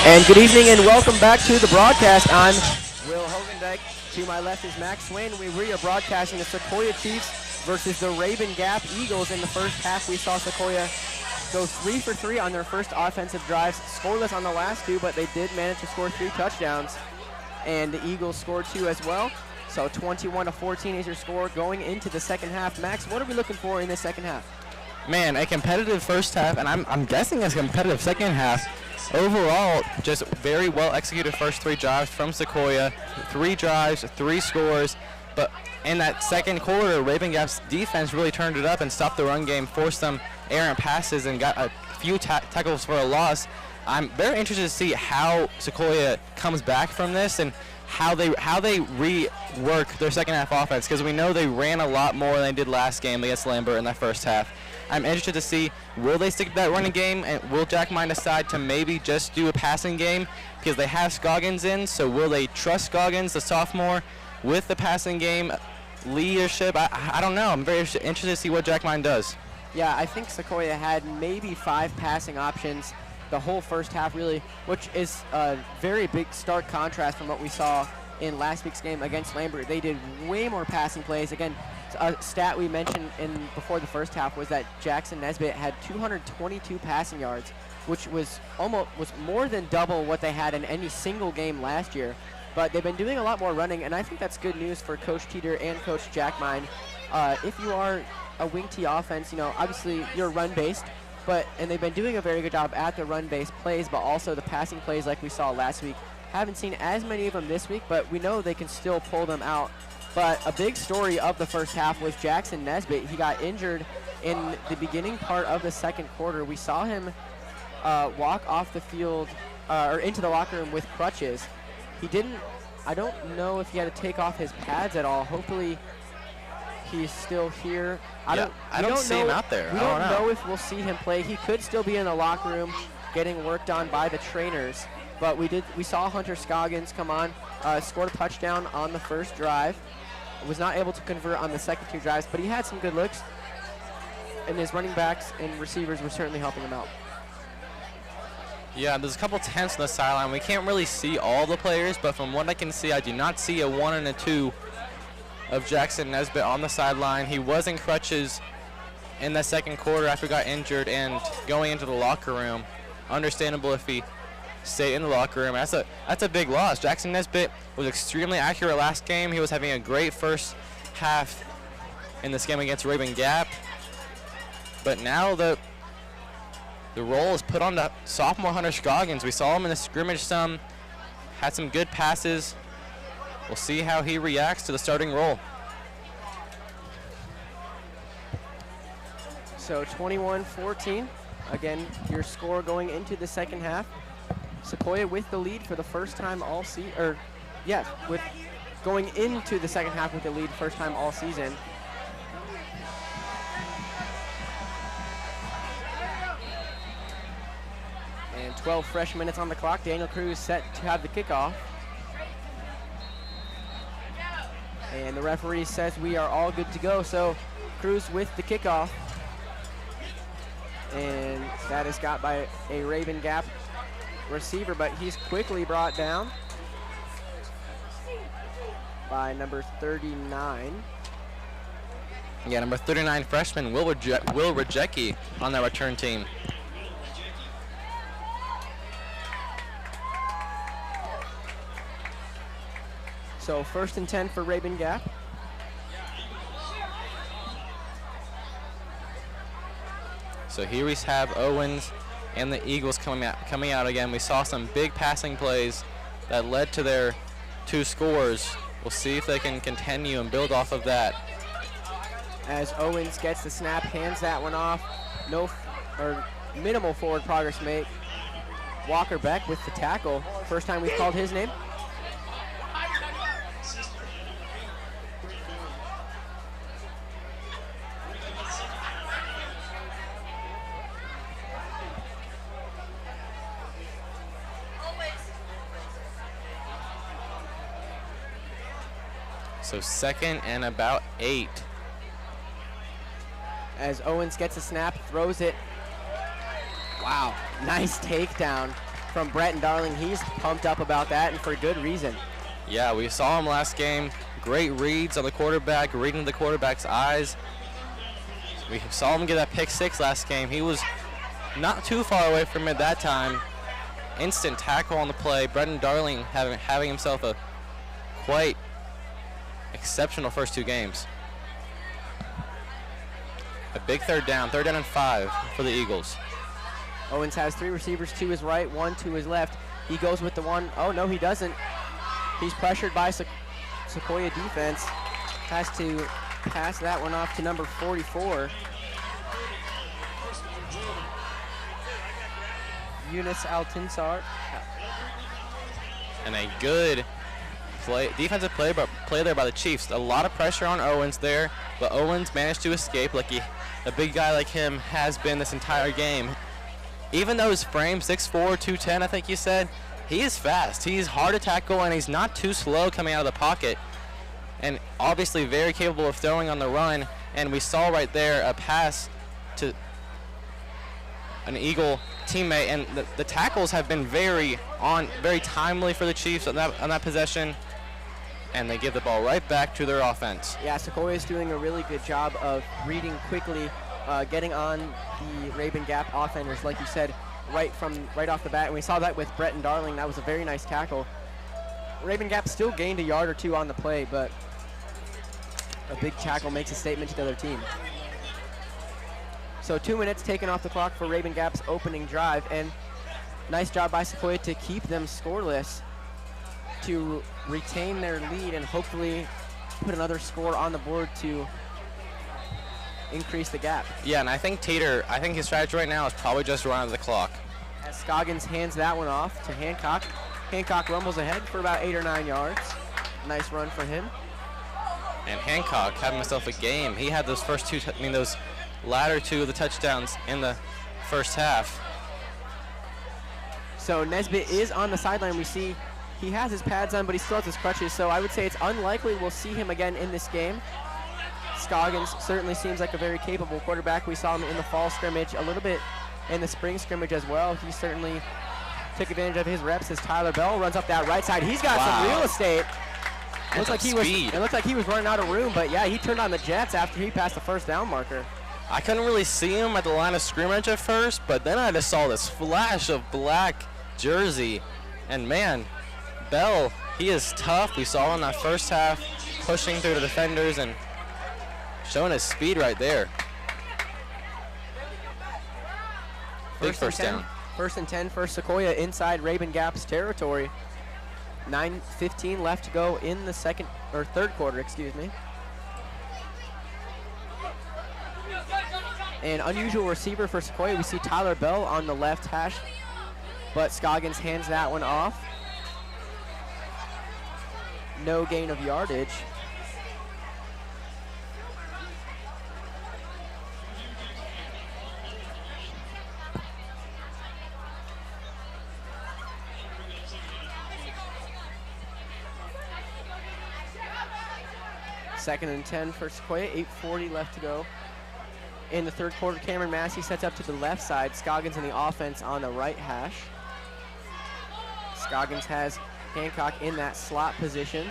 And good evening and welcome back to the broadcast. I'm Will Hogendijk. To my left is Max Swain. We are broadcasting the Sequoia Chiefs versus the Rabun Gap Eagles. In the first half, we saw Sequoia go 3 for 3 on their first offensive drives, scoreless on the last two, but they did manage to score 3 touchdowns. And the Eagles scored 2 as well. So 21-14 is your score going into the second half. Max, what are we looking for in the second half? Man, a competitive first half, and I'm guessing a competitive second half. Overall, just very well executed first 3 drives from Sequoia. 3 drives, 3 scores. But in that second quarter, Rabun Gap's defense really turned it up and stopped the run game, forced some errant passes, and got a few tackles for a loss. I'm very interested to see how Sequoia comes back from this and how they rework their second half offense, because we know they ran a lot more than they did last game against Lambert in that first half. I'm interested to see, will they stick to that running game, and will Jack Mine decide to maybe just do a passing game, because they have Scoggins in, so will they trust Scoggins, the sophomore, with the passing game leadership? I don't know. I'm very interested to see what Jack Mine does. Yeah, I think Sequoia had maybe 5 passing options the whole first half, really, which is a very big stark contrast from what we saw in last week's game against Lambert. They did way more passing plays. Again, a stat we mentioned before the first half was that Jackson Nesbitt had 222 passing yards, which was more than double what they had in any single game last year. But they've been doing a lot more running, and I think that's good news for Coach Teeter and Coach Jack Mine. If you are a wing T offense, obviously you're run-based, and they've been doing a very good job at the run-based plays, but also the passing plays like we saw last week. Haven't seen as many of them this week, but we know they can still pull them out. But a big story of the first half was Jackson Nesbitt. He got injured in the beginning part of the second quarter. We saw him walk off the field or into the locker room with crutches. I don't know if he had to take off his pads at all. Hopefully he's still here. I don't see him out there. We don't know if we'll see him play. He could still be in the locker room getting worked on by the trainers. But we saw Hunter Scoggins come on, scored a touchdown on the first drive. Was not able to convert on the second 2 drives, but he had some good looks. And his running backs and receivers were certainly helping him out. Yeah, there's a couple tents on the sideline. We can't really see all the players, but from what I can see, I do not see a 1 and a 2 of Jackson Nesbitt on the sideline. He was in crutches in the second quarter after he got injured and going into the locker room. Understandable if he stayed in the locker room. That's a big loss. Jackson Nesbitt was extremely accurate last game. He was having a great first half in this game against Rabun Gap. But now the role is put on to sophomore Hunter Scoggins. We saw him in the scrimmage some, had some good passes. We'll see how he reacts to the starting role. So 21-14. Again, your score going into the second half. Sequoia with the lead for the first time all season, going into the second half with the lead first time all season. And 12 fresh minutes on the clock. Daniel Cruz set to have the kickoff. And the referee says we are all good to go. So Cruz with the kickoff. And that is got by a Rabun Gap receiver, but he's quickly brought down by number 39. Yeah, number 39 freshman Will Rejecki on that return team. So 1st and 10 for Rabun Gap. So here we have Owens and the Eagles coming out again. We saw some big passing plays that led to their 2 scores. We'll see if they can continue and build off of that. As Owens gets the snap, hands that one off. Minimal forward progress made. Walker Beck with the tackle. First time we've called his name. So 2nd and about 8. As Owens gets a snap, throws it. Wow, nice takedown from Brett and Darling. He's pumped up about that, and for good reason. Yeah, we saw him last game. Great reads on the quarterback, reading the quarterback's eyes. We saw him get that pick 6 last game. He was not too far away from it that time. Instant tackle on the play. Brendan Darling having himself a quite exceptional first 2 games. A big third down and 5 for the Eagles. Owens has 3 receivers to his right, 1 to his left. He goes with the one. Oh, no, he doesn't. He's pressured by Sequoia defense. Has to pass that one off to number 44. Eunice Altinsar. And a good defensive play there by the Chiefs. A lot of pressure on Owens there, but Owens managed to escape like a big guy like him has been this entire game. Even though his frame, 6'4", 210, I think you said, he is fast. He's hard to tackle, and he's not too slow coming out of the pocket. And obviously very capable of throwing on the run. And we saw right there a pass to an Eagle teammate, and the tackles have been very timely for the Chiefs on that possession, and they give the ball right back to their offense. Yeah, Sequoia is doing a really good job of reading quickly, getting on the Rabun Gap offenders, like you said, right off the bat. And we saw that with Brett and Darling. That was a very nice tackle. Rabun Gap still gained a yard or 2 on the play, but a big tackle makes a statement to the other team. So 2 minutes taken off the clock for Rabun Gap's opening drive, and nice job by Sequoia to keep them scoreless, to retain their lead and hopefully put another score on the board to increase the gap. Yeah, and I think his strategy right now is probably just run out of the clock. As Scoggins hands that one off to Hancock. Hancock rumbles ahead for about 8 or 9 yards. Nice run for him. And Hancock having himself a game. He had those those latter 2 of the touchdowns in the first half. So Nesbitt is on the sideline. We see he has his pads on, but he still has his crutches, so I would say it's unlikely we'll see him again in this game. Scoggins certainly seems like a very capable quarterback. We saw him in the fall scrimmage, a little bit in the spring scrimmage as well. He certainly took advantage of his reps as Tyler Bell runs up that right side. He's got some real estate. It looked like he was running out of room, but yeah, he turned on the jets after he passed the first down marker. I couldn't really see him at the line of scrimmage at first, but then I just saw this flash of black jersey. And man, Bell, he is tough. We saw him in that first half pushing through the defenders and showing his speed right there. Big first down. First and 10 for Sequoia inside Rabun Gap's territory. 9:15 left to go in the third quarter, excuse me. An unusual receiver for Sequoia. We see Tyler Bell on the left hash, but Scoggins hands that one off. No gain of yardage. Second and 10 for Sequoia, 8:40 left to go. In the third quarter, Cameron Massey sets up to the left side. Scoggins in the offense on the right hash. Scoggins has Hancock in that slot position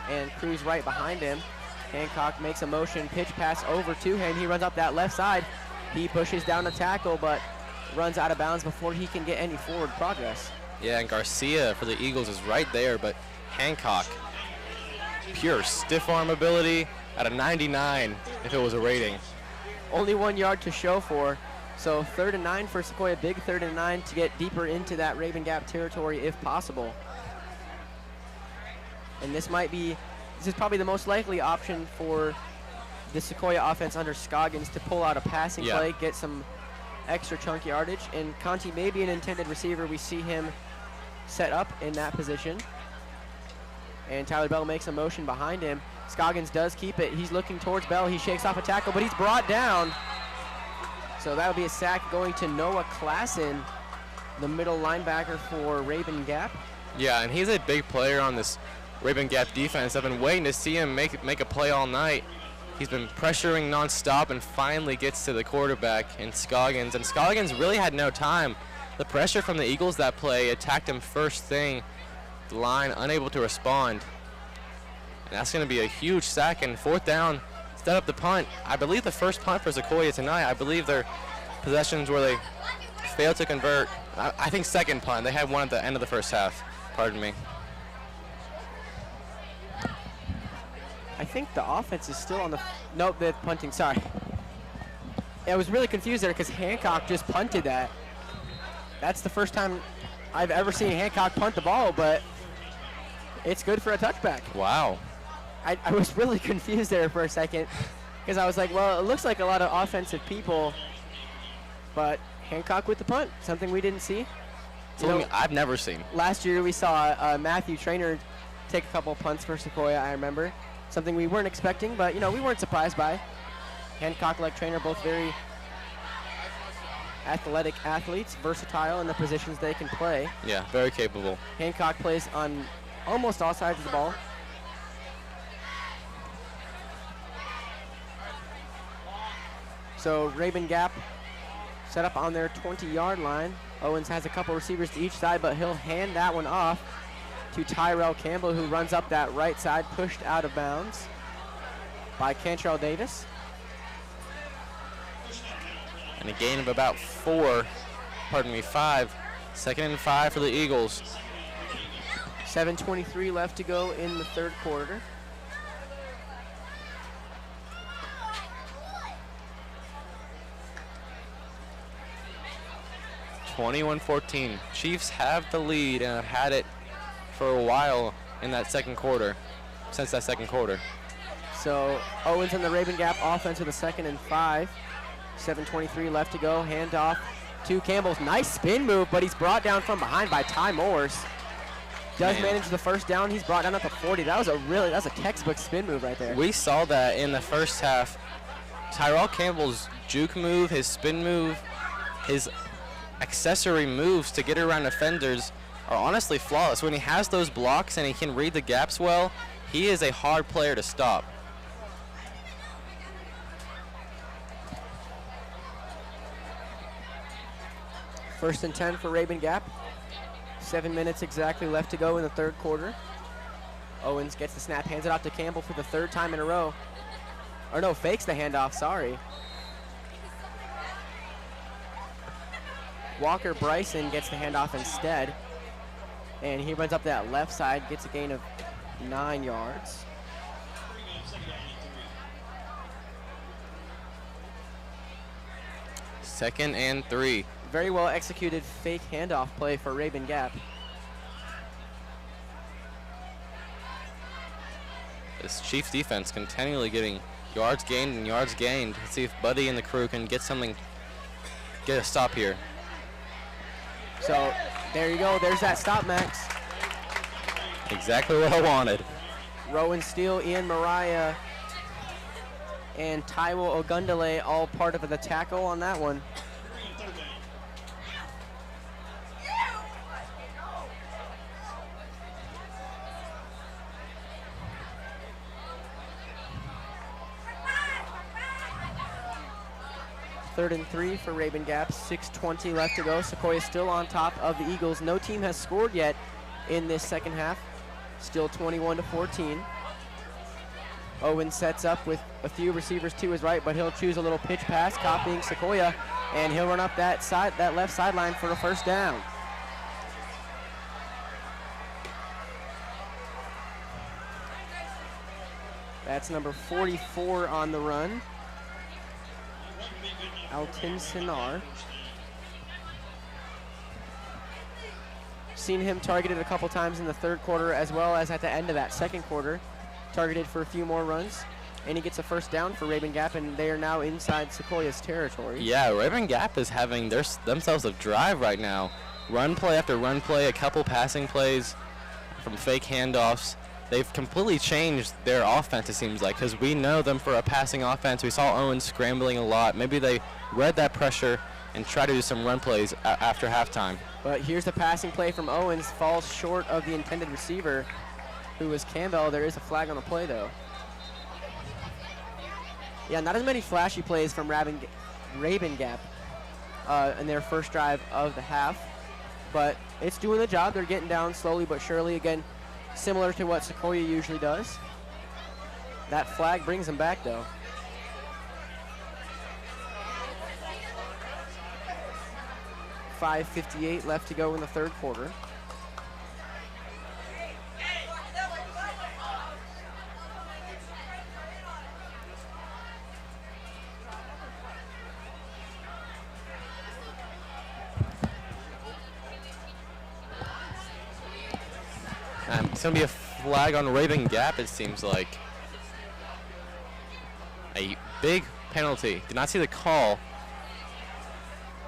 and Cruz right behind him. Hancock makes a motion, pitch pass over to him. He runs up that left side. He pushes down the tackle, but runs out of bounds before he can get any forward progress. Yeah, and Garcia for the Eagles is right there, but Hancock, pure stiff arm ability at a 99 if it was a rating. Only 1 yard to show for. So 3rd and 9 for Sequoia, big 3rd and 9 to get deeper into that Rabun Gap territory if possible. And this is probably the most likely option for the Sequoia offense under Scoggins to pull out a passing play, get some extra chunk yardage. And Conti may be an intended receiver. We see him set up in that position. And Tyler Bell makes a motion behind him. Scoggins does keep it. He's looking towards Bell. He shakes off a tackle, but he's brought down. So that'll be a sack going to Noah Klassen, the middle linebacker for Rabun Gap. Yeah, and he's a big player on this Rabun Gap defense. I've been waiting to see him make a play all night. He's been pressuring nonstop and finally gets to the quarterback in Scoggins. And Scoggins really had no time The pressure from the Eagles that play attacked him first thing. The line unable to respond. And that's going to be a huge sack, and 4th down. Set up the punt. I believe the first punt for Sequoia tonight. I believe their possessions where they failed to convert. I think second punt. They had one at the end of the first half. Pardon me. I think the offense is still on the, nope, they're punting, sorry. I was really confused there because Hancock just punted that. That's the first time I've ever seen Hancock punt the ball, but it's good for a touchback. Wow. I was really confused there for a second because I was like, well, it looks like a lot of offensive people, but Hancock with the punt, something we didn't see. Something I've never seen. Last year we saw Matthew Traynor take a couple punts for Sequoia, I remember. Something we weren't expecting, but, we weren't surprised by. Hancock, like Traynor, both very athletic athletes, versatile in the positions they can play. Yeah, very capable. Hancock plays on almost all sides of the ball. So Rabun Gap set up on their 20-yard line. Owens has a couple receivers to each side, but he'll hand that one off to Tyrell Campbell, who runs up that right side, pushed out of bounds by Cantrell Davis. And a gain of about 5. 2nd and 5 for the Eagles. 7:23 left to go in the 3rd quarter. (21-14). Chiefs have the lead and have had it for a while in that second quarter, since that second quarter. So Owens and the Rabun Gap offense with a 2nd and 5. 7:23 left to go. Handoff to Campbell's nice spin move, but he's brought down from behind by Ty Morse. Does manage the first down. He's brought down at the 40. That's a textbook spin move right there. We saw that in the first half. Tyrell Campbell's juke move, his spin move, his accessory moves to get around defenders are honestly flawless. When he has those blocks and he can read the gaps well, he is a hard player to stop. First and 10 for Rabun Gap. 7 minutes exactly left to go in the 3rd quarter. Owens gets the snap, hands it off to Campbell for the 3rd time in a row. Or no, fakes the handoff, sorry. Walker Bryson gets the handoff instead. And he runs up that left side, gets a gain of 9 yards. Second and 3. Very well executed fake handoff play for Rabun Gap. This Chiefs defense continually getting yards gained and yards gained. Let's see if Buddy and the crew can get a stop here. So there you go. There's that stop, Max. Exactly what I wanted. Rowan Steele, Ian Mariah, and Taiwo Ogundale all part of the tackle on that one. Third and 3 for Rabun Gap. 6:20 left to go. Sequoia still on top of the Eagles. No team has scored yet in this second half. Still 21-14. Owen sets up with a few receivers to his right, but he'll choose a little pitch pass, copying Sequoia, and he'll run up that left sideline for a first down. That's number 44 on the run. Alton Sinar. Seen him targeted a couple times in the 3rd quarter as well as at the end of that 2nd quarter. Targeted for a few more runs. And he gets a first down for Rabun Gap, and they are now inside Sequoia's territory. Yeah, Rabun Gap is having themselves a drive right now. Run play after run play, a couple passing plays from fake handoffs. They've completely changed their offense, it seems like, because we know them for a passing offense. We saw Owens scrambling a lot. Maybe they read that pressure and try to do some run plays after halftime. But here's the passing play from Owens. Falls short of the intended receiver, who was Campbell. There is a flag on the play, though. Yeah, not as many flashy plays from Rabun Gap. in their first drive of the half. But it's doing the job. They're getting down slowly but surely. Again, similar to what Sequoia usually does. That flag brings them back, though. .5:58 left to go in the third quarter. It's going to be a flag on Rabun Gap, it seems like. A big penalty. Did not see the call,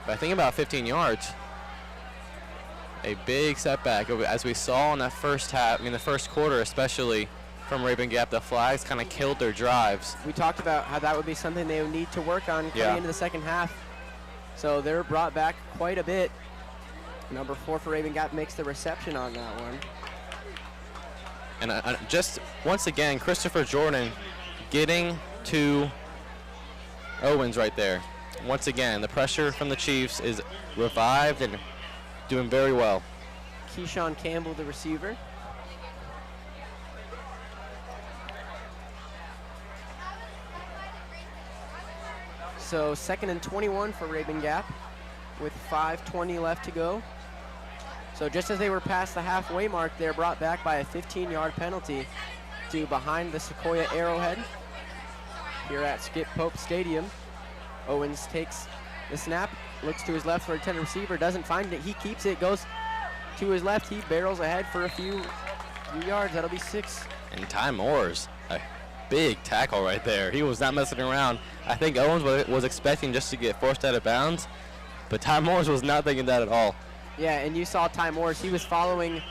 but I think about 15 yards. A big setback, as we saw in that first half, the first quarter especially, from Rabun Gap. The flags kind of killed their drives. We talked about how that would be something they would need to work on coming into the second half. So they're brought back quite a bit. Number 4 for Rabun Gap makes the reception on that one. And just once again, Christopher Jordan getting to Owens right there. Once again, the pressure from the Chiefs is revived and doing very well. Keyshawn Campbell, the receiver. So 2nd and 21 for Rabun Gap with 5:20 left to go. So just as they were past the halfway mark, they're brought back by a 15-yard penalty to behind the Sequoia Arrowhead here at Skip Pope Stadium. Owens takes the snap, looks to his left for a intended receiver, doesn't find it. He keeps it, goes to his left. He barrels ahead for a few yards. That'll be 6. And Ty Moore's a big tackle right there. He was not messing around. I think Owens was expecting just to get forced out of bounds, but Ty Moore's was not thinking that at all. Yeah, and you saw Ty Morris. He was following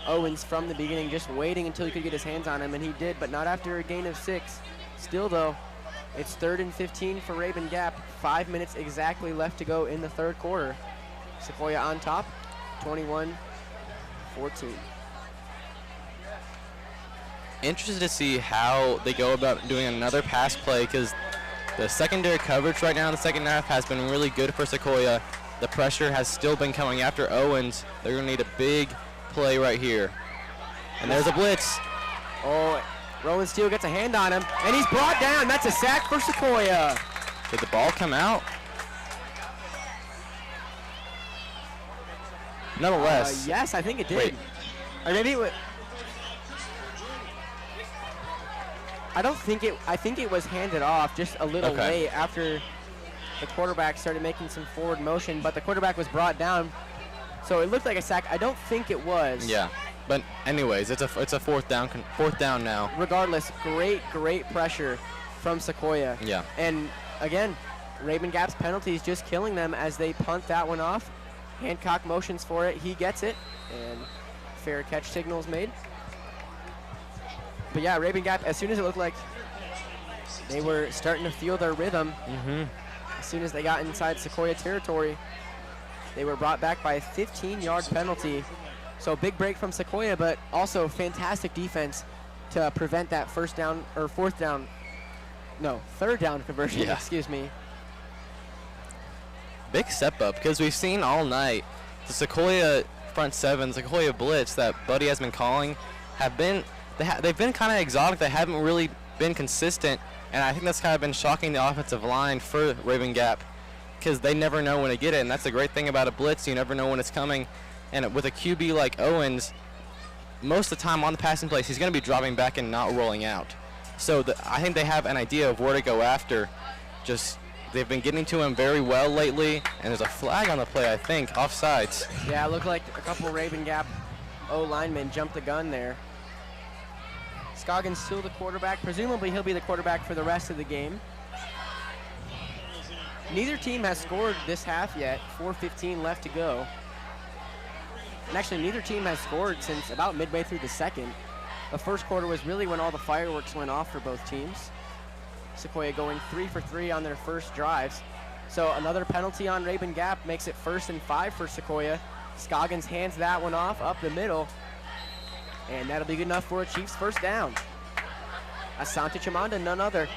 Owens from the beginning, just waiting until he could get his hands on him, and he did, but not after a gain of 6. Still, though, it's 3rd and 15 for Rabun Gap. 5 minutes exactly left to go in the third quarter. Sequoia on top, 21-14. Interested to see how they go about doing another pass play, because the secondary coverage right now in the second half has been really good for Sequoia. The pressure has still been coming after Owens. They're going to need a big play right here. And there's a blitz. Oh, Rowan Steele gets a hand on him, and he's brought down. That's a sack for Sequoia. Did the ball come out? Nonetheless. Yes, I think it did. Wait. Or maybe it was. I think it was handed off just a little late after the quarterback started making some forward motion, but the quarterback was brought down, so it looked like a sack. I don't think it was. Yeah, but anyways, it's a fourth down now. Regardless, great pressure from Sequoia. Yeah. And again, Rabun Gap's penalties just killing them as they punt that one off. Hancock motions for it. He gets it, and fair catch signals made. But yeah, Rabun Gap, as soon as it looked like they were starting to feel their rhythm, as soon as they got inside Sequoia territory, they were brought back by a 15-yard penalty. So big break from Sequoia, but also fantastic defense to prevent that third down conversion, excuse me. Big step up, because we've seen all night the Sequoia front seven, Sequoia blitz that Buddy has been calling they've been kind of exotic. They haven't really been consistent, and I think that's kind of been shocking the offensive line for Rabun Gap, because they never know when to get it, and that's the great thing about a blitz. You never know when it's coming, and with a QB like Owens, most of the time on the passing plays, he's going to be dropping back and not rolling out. So I think they have an idea of where to go after. They've been getting to him very well lately, and there's a flag on the play, I think, offsides. Yeah, it looked like a couple Rabun Gap O-linemen jumped the gun there. Scoggins still the quarterback. Presumably he'll be the quarterback for the rest of the game. Neither team has scored this half yet. 4:15 left to go. And actually, neither team has scored since about midway through the second. The first quarter was really when all the fireworks went off for both teams. Sequoia going 3 for 3 on their first drives. So another penalty on Rabun Gap makes it 1st and 5 for Sequoia. Scoggins hands that one off up the middle. And that'll be good enough for a Chiefs first down. Asante Chimanda, none other.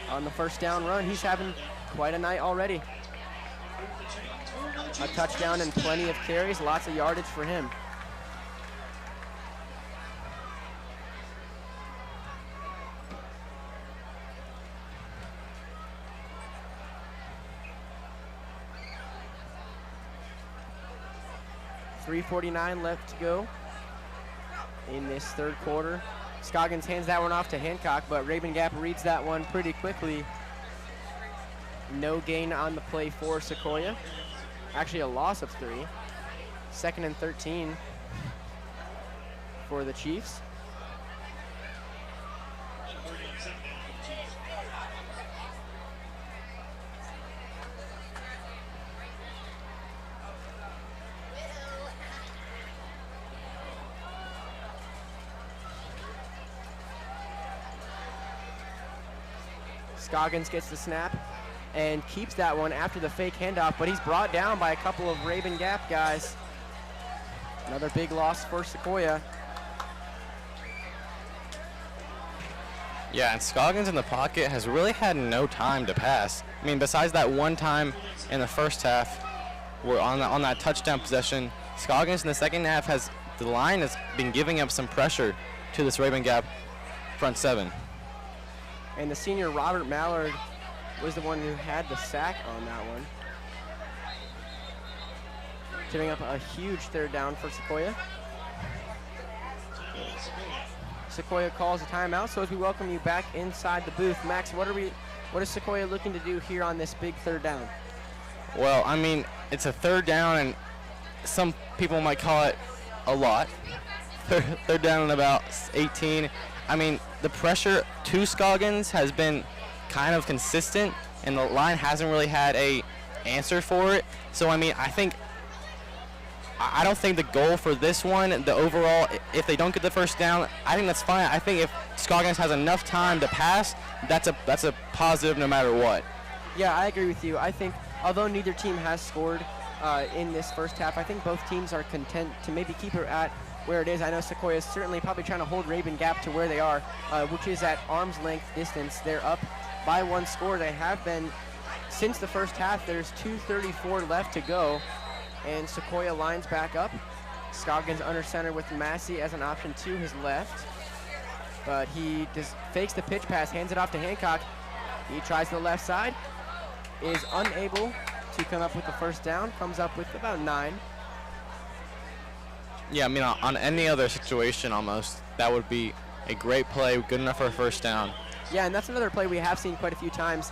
On the first down run, he's having quite a night already. A touchdown and plenty of carries, lots of yardage for him. .349 left to go in this third quarter. Scoggins hands that one off to Hancock, but Rabun Gap reads that one pretty quickly. No gain on the play for Sequoia. Actually a loss of 3. 2nd and 13 for the Chiefs. Scoggins gets the snap and keeps that one after the fake handoff, but he's brought down by a couple of Rabun Gap guys. Another big loss for Sequoia. Yeah, and Scoggins in the pocket has really had no time to pass. I mean, besides that one time in the first half, we're on that touchdown possession. Scoggins in the second half the line has been giving up some pressure to this Rabun Gap front 7. And the senior Robert Mallard was the one who had the sack on that one. Giving up a huge third down for Sequoia. Sequoia calls a timeout, so as we welcome you back inside the booth, Max, what is Sequoia looking to do here on this big third down? Well, I mean, it's a third down, and some people might call it a lot. Third down and about 18. I mean, the pressure to Scoggins has been kind of consistent, and the line hasn't really had a answer for it. So, I mean, I don't think the goal for this one, the overall, if they don't get the first down, I think that's fine. I think if Scoggins has enough time to pass, that's a positive no matter what. Yeah, I agree with you. I think although neither team has scored in this first half, I think both teams are content to maybe keep it at where it is. I know Sequoia is certainly probably trying to hold Rabun Gap to where they are, which is at arm's length distance. They're up by 1 score. They have been since the first half. There's 2:34 left to go, and Sequoia lines back up. Scoggins under center with Massey as an option to his left, but he just fakes the pitch pass, hands it off to Hancock. He tries the left side, is unable to come up with the first down, comes up with about 9. Yeah, I mean, on any other situation almost, that would be a great play, good enough for a first down. Yeah, and that's another play we have seen quite a few times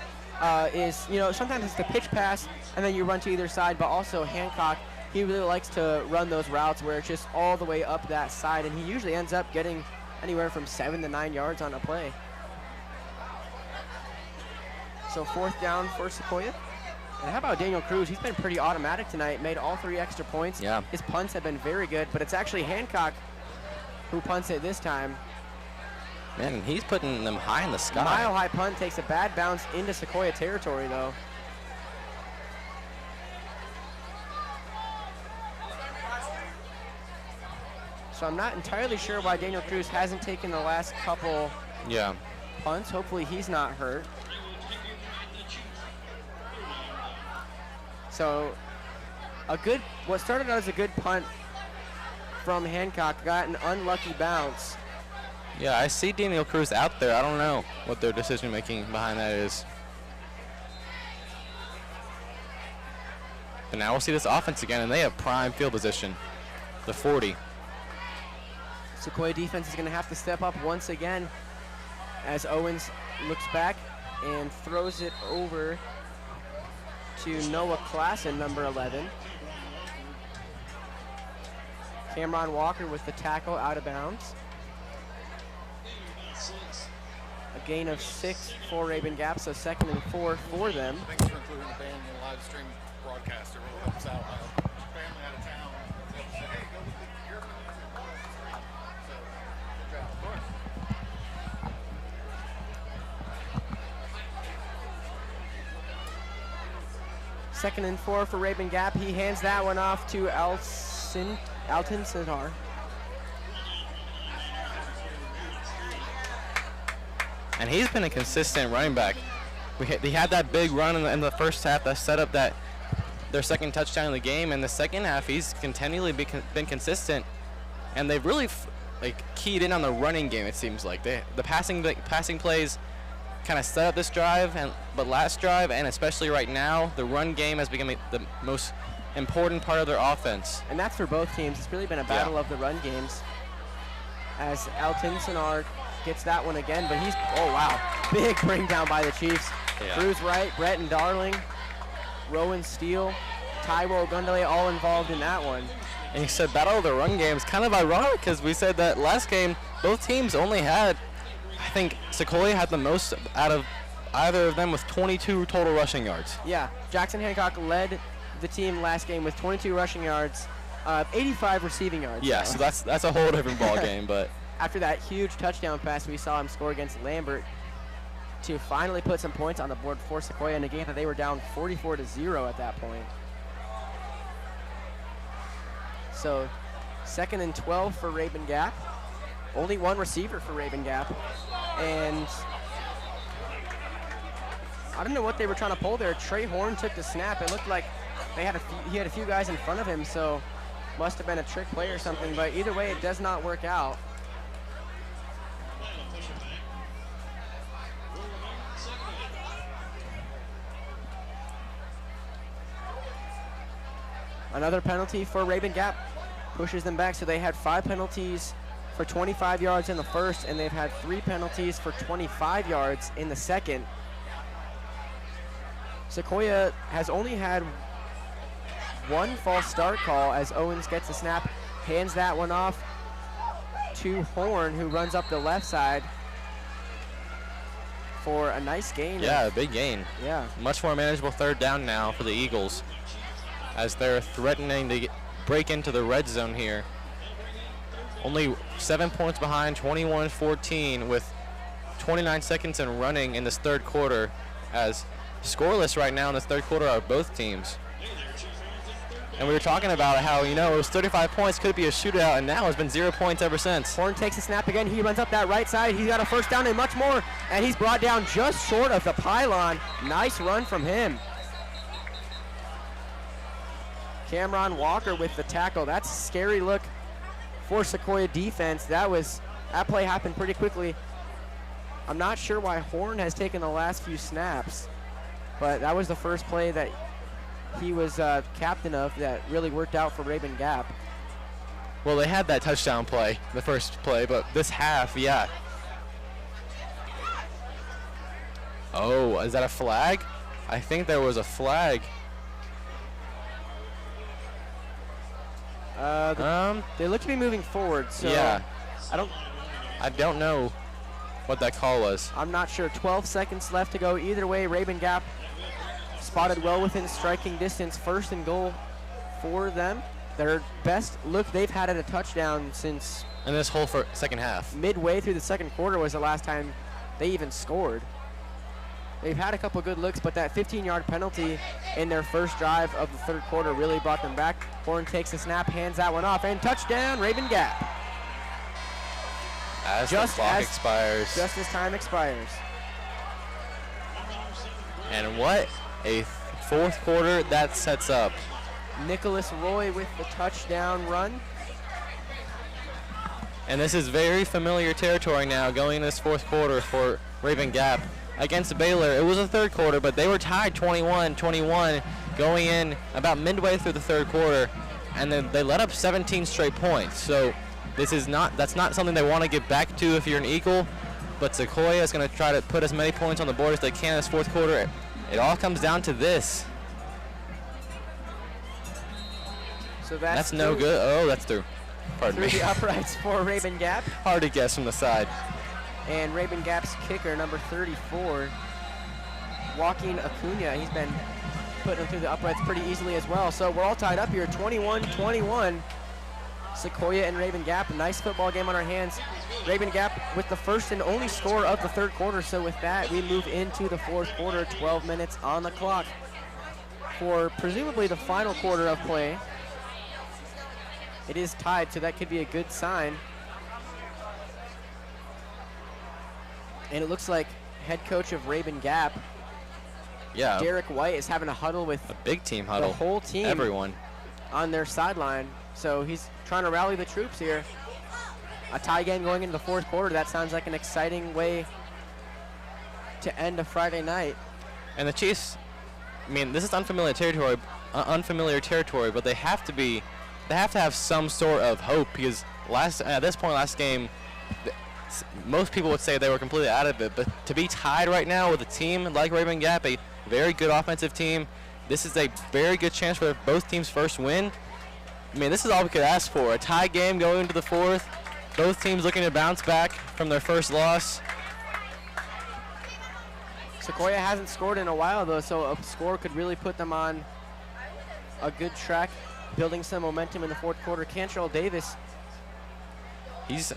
is, sometimes it's the pitch pass and then you run to either side, but also Hancock, he really likes to run those routes where it's just all the way up that side, and he usually ends up getting anywhere from 7 to 9 yards on a play. So 4th down for Sequoia. And how about Daniel Cruz? He's been pretty automatic tonight, made all 3 extra points. Yeah. His punts have been very good, but it's actually Hancock who punts it this time. Man, and he's putting them high in the sky. Mile-high punt takes a bad bounce into Sequoia territory, though. So I'm not entirely sure why Daniel Cruz hasn't taken the last couple punts. Hopefully he's not hurt. So what started out as a good punt from Hancock got an unlucky bounce. Yeah, I see Daniel Cruz out there. I don't know what their decision making behind that is. But now we'll see this offense again, and they have prime field position, the 40. Sequoia defense is going to have to step up once again as Owens looks back and throws it over to Noah Klassen, number 11. Cameron Walker with the tackle out of bounds. A gain of 6 for Rabun Gap, so 2nd and 4 for them. Thanks for including the band in the live stream broadcast. It really helps out. Family out of town. Say, hey, go look at your so, good job. Of course. Second and 4 for Rabun Gap. He hands that one off to Alton Sitar. And he's been a consistent running back. He had that big run in the first half that set up that their second touchdown of the game. In the second half, he's continually been consistent, and they've really keyed in on the running game. It seems like the passing plays kind of set up this drive, but last drive and especially right now, the run game has become the most important part of their offense. And that's for both teams. It's really been a battle of the run games. As Elton Sonar gets that one again, but oh wow, big bring down by the Chiefs. Yeah. Cruz Wright, Brett and Darling, Rowan Steele, Tyrell Gundale all involved in that one. And you said battle of the run game. It's kind of ironic because we said that last game both teams only had, I think Sequoia had the most out of either of them with 22 total rushing yards. Yeah, Jackson Hancock led the team last game with 22 rushing yards, 85 receiving yards. Yeah, so that's a whole different ball game. But after that huge touchdown pass we saw him score against Lambert to finally put some points on the board for Sequoia in a game that they were down 44-0 at that point. So 2nd and 12 for Rabun Gap. Only one receiver for Rabun Gap. And I don't know what they were trying to pull there. Trey Horn took the snap. It looked like he had a few guys in front of him, so must have been a trick play or something. But either way, it does not work out. Another penalty for Rabun Gap pushes them back. So they had 5 penalties for 25 yards in the first, and they've had 3 penalties for 25 yards in the second. Sequoia has only had 1 false start call as Owens gets the snap, hands that one off to Horn, who runs up the left side for a nice gain. Yeah, a big gain. Yeah. Much more manageable 3rd down now for the Eagles as they're threatening to break into the red zone here. Only 7 points behind, 21-14 with 29 seconds and running in this 3rd quarter, as scoreless right now in this 3rd quarter are both teams. And we were talking about how, it was 35 points, could be a shootout, and now it's been 0 points ever since. Horn takes a snap again. He runs up that right side. He's got a first down and much more, and he's brought down just short of the pylon. Nice run from him. Cameron Walker with the tackle. That's a scary look for Sequoia defense. That play happened pretty quickly. I'm not sure why Horn has taken the last few snaps, but that was the first play that he was captain of that really worked out for Rabun Gap. Well, they had that touchdown play, the first play, but this half, yeah. Oh, is that a flag? I think there was a flag. They look to be moving forward, so yeah. I don't know what that call was. I'm not sure. 12 seconds left to go. Either way, Rabun Gap spotted well within striking distance. 1st and goal for them. Their best look they've had at a touchdown since in this whole second half. Midway through the 2nd quarter was the last time they even scored. They've had a couple good looks, but that 15-yard penalty in their first drive of the 3rd quarter really brought them back. Horn takes the snap, hands that one off, and touchdown, Rabun Gap. As the clock expires. Just as time expires. And what a 4th quarter that sets up. Nicholas Roy with the touchdown run. And this is very familiar territory now going into this 4th quarter for Rabun Gap. Against Baylor, it was a 3rd quarter, but they were tied 21-21 going in about midway through the 3rd quarter, and then they let up 17 straight points. So that's not something they want to get back to if you're an Eagle, but Sequoia is going to try to put as many points on the board as they can in this 4th quarter. It all comes down to this. So that's no good. Oh, that's through. Pardon me. Through the uprights for Rabun Gap. Hard to guess from the side. And Rabun Gap's kicker, number 34, Joaquin Acuna. He's been putting them through the uprights pretty easily as well. So we're all tied up here, 21-21. Sequoia and Rabun Gap, nice football game on our hands. Rabun Gap with the first and only score of the 3rd quarter. So with that, we move into the 4th quarter, 12 minutes on the clock for presumably the final quarter of play. It is tied, so that could be a good sign. And it looks like head coach of Rabun Gap Yeah. Derek White is having a huddle with A big team huddle. the whole team Everyone. on their sideline. So he's trying to rally the troops here. A tie game going into the fourth quarter. That sounds like an exciting way to end a Friday night. And the Chiefs, I mean, this is unfamiliar territory, but they have to have some sort of hope, because at this point last game, most people would say they were completely out of it. But to be tied right now with a team like Rabun Gap, a very good offensive team, this is a very good chance for both teams' first win. I mean, this is all we could ask for. A tie game going into the fourth. Both teams looking to bounce back from their first loss. Sequoia hasn't scored in a while, though, so a score could really put them on a good track, building some momentum in the fourth quarter. Cantrell Davis.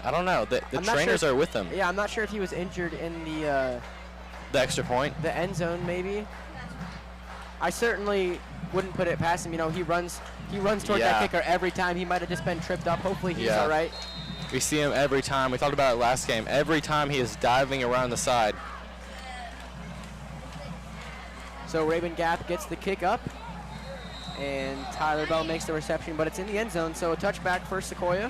I don't know. The trainers are with him. Yeah, I'm not sure if he was injured in the extra point. The end zone, maybe. I certainly wouldn't put it past him. You know, he runs toward that kicker every time. He might have just been tripped up. Hopefully he's all right. We see him every time. We talked about it last game. Every time he is diving around the side. So Rabun Gap gets the kick up, and Tyler Bell makes the reception, but it's in the end zone, so a touchback for Sequoia.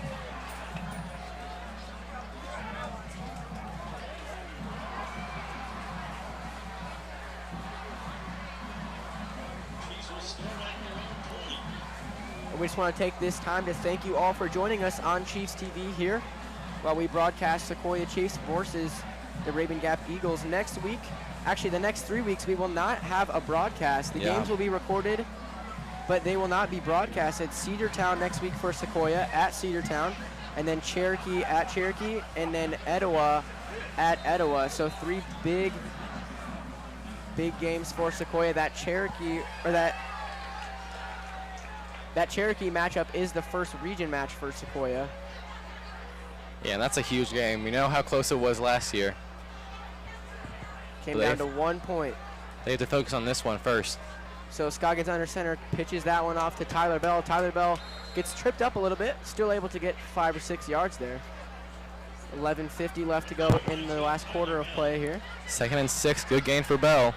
We just want to take this time to thank you all for joining us on Chiefs TV here while we broadcast Sequoia Chiefs versus the Rabun Gap Eagles. Next week, actually the next 3 weeks, we will not have a broadcast. The games will be recorded, but they will not be broadcasted. Cedartown next week for Sequoia at Cedartown, and then Cherokee at Cherokee, and then Etowah at Etowah. So 3 big games for Sequoia. That Cherokee matchup is the first region match for Sequoia. Yeah, and that's a huge game. We know how close it was last year. Came down to 1 point. They have to focus on this one first. So Scoggins under center pitches that one off to Tyler Bell. Tyler Bell gets tripped up a little bit, still able to get 5 or 6 yards there. 11:50 left to go in the last quarter of play here. 2nd and 6, good gain for Bell.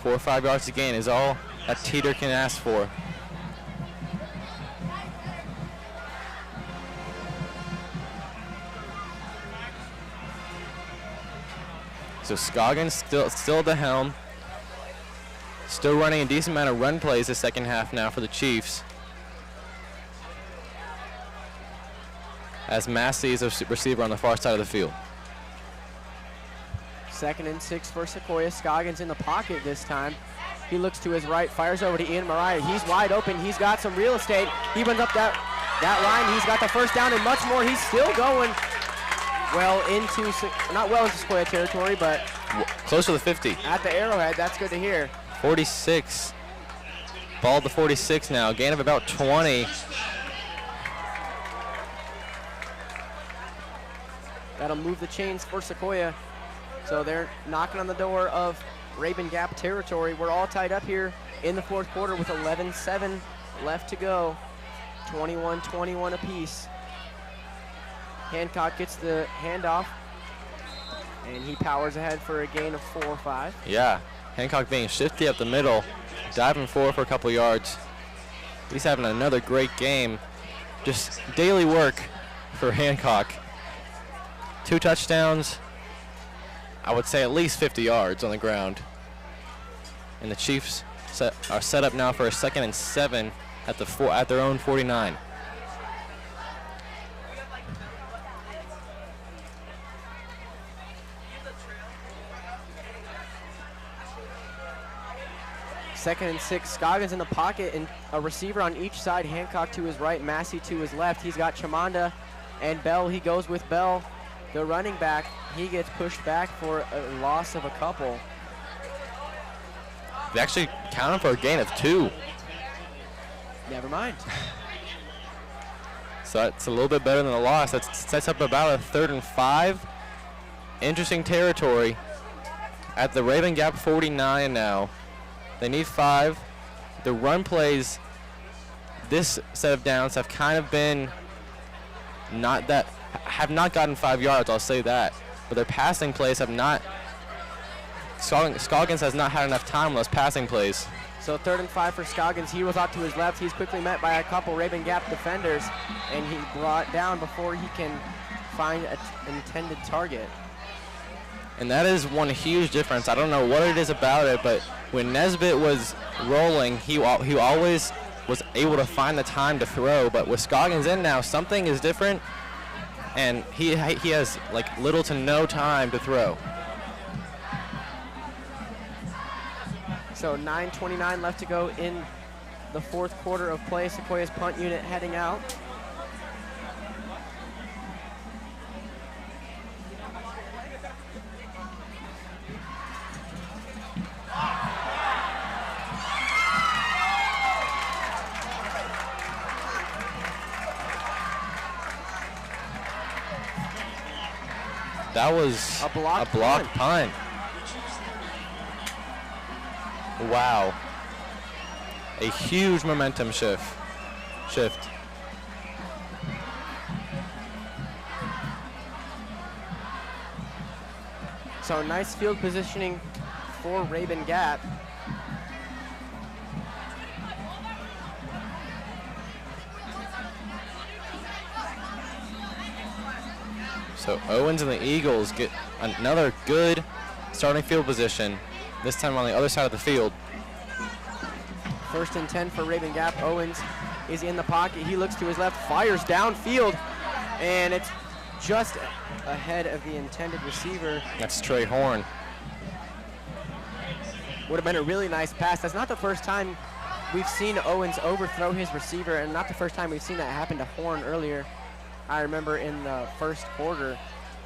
4 or 5 yards to gain is all that Teeter can ask for. So Scoggins still at the helm. Still running a decent amount of run plays the second half now for the Chiefs. As Massey is a receiver on the far side of the field. 2nd and 6 for Sequoia. Scoggins in the pocket this time. He looks to his right, fires over to Ian Mariah. He's wide open. He's got some real estate. He runs up that line. He's got the first down and much more. He's still going not well into Sequoia territory, but close to the 50. At the Arrowhead. That's good to hear. 46. Ball to 46 now. Gain of about 20. That'll move the chains for Sequoia. So they're knocking on the door of Rabun Gap territory. We're all tied up here in the fourth quarter with 11:7 left to go. 21-21 apiece. Hancock gets the handoff, and he powers ahead for a gain of 4 or 5. Yeah, Hancock being shifty up the middle, diving forward for a couple yards. He's having another great game. Just daily work for Hancock. 2 touchdowns, I would say at least 50 yards on the ground. And the Chiefs are set up now for a 2nd and 7 at their own 49. Second and 6, Scoggins in the pocket, and a receiver on each side. Hancock to his right, Massey to his left. He's got Chamanda and Bell. He goes with Bell, the running back. He gets pushed back for a loss of a couple. They actually counted for a gain of 2. Never mind. So that's a little bit better than a loss. That sets up about a 3rd and 5. Interesting territory at the Rabun Gap 49 now. They need 5. The run plays this set of downs have kind of been have not gotten 5 yards, I'll say that. But their passing plays have not Scoggins has not had enough time on those passing plays. So 3rd and 5 for Scoggins. He was out to his left. He's quickly met by a couple Rabun Gap defenders, and he brought down before he can find an intended target. And that is one huge difference. I don't know what it is about it, but when Nesbitt was rolling, he always was able to find the time to throw. But with Scoggins in now, something is different, and he has like little to no time to throw. So 9:29 left to go in the 4th quarter of play. Sequoia's punt unit heading out. That was a blocked punt. Wow. A huge momentum shift. So nice field positioning for Rabun Gap. So Owens and the Eagles get another good starting field position, this time on the other side of the field. 1st and 10 for Rabun Gap. Owens is in the pocket. He looks to his left, fires downfield, and it's just ahead of the intended receiver. That's Trey Horn. Would have been a really nice pass. That's not the first time we've seen Owens overthrow his receiver, and not the first time we've seen that happen to Horn earlier. I remember in the 1st quarter,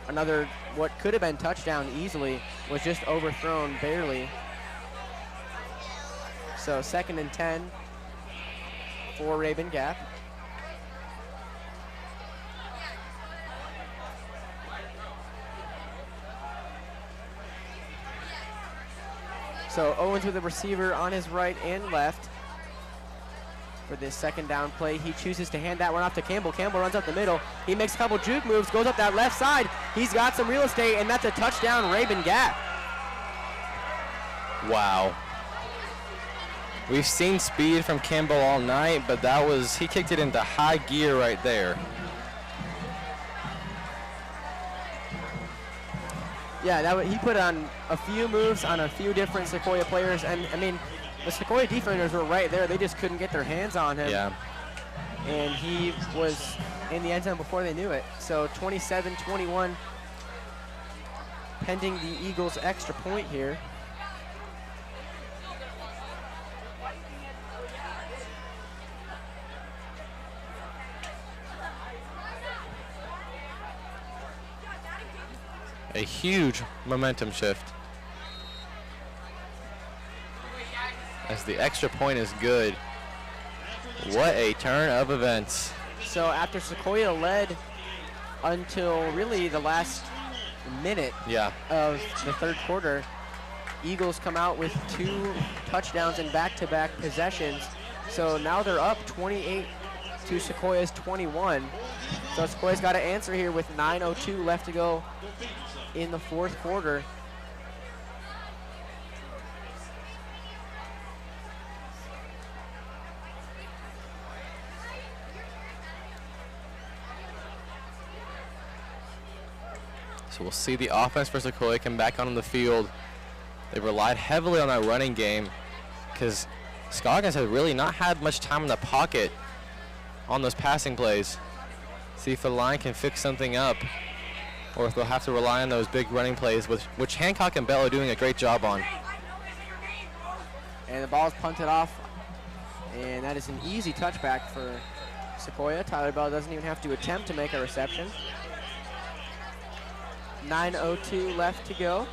another what could have been touchdown easily was just overthrown barely. So 2nd and 10 for Rabun Gap. So Owens with the receiver on his right and left. For this 2nd down play, he chooses to hand that one off to Campbell. Campbell runs up the middle. He makes a couple juke moves, goes up that left side. He's got some real estate, and that's a touchdown, Rabun Gap. Wow. We've seen speed from Campbell all night, but he kicked it into high gear right there. Yeah, he put on a few moves on a few different Sequoia players, and I mean, the Sequoia defenders were right there. They just couldn't get their hands on him. Yeah. And he was in the end zone before they knew it. So 27-21, pending the Eagles' extra point here. A huge momentum shift. As the extra point is good. What a turn of events. So after Sequoia led until really the last minute of the 3rd quarter, Eagles come out with 2 touchdowns in back-to-back possessions. So now they're up 28 to Sequoia's 21. So Sequoia's got to answer here with 9:02 left to go in the 4th quarter. So we'll see the offense for Sequoia come back onto the field. They relied heavily on that running game because Scoggins has really not had much time in the pocket on those passing plays. See if the line can fix something up or if they'll have to rely on those big running plays, which Hancock and Bell are doing a great job on. And the ball's punted off, and that is an easy touchback for Sequoia. Tyler Bell doesn't even have to attempt to make a reception. 9:02 left to go.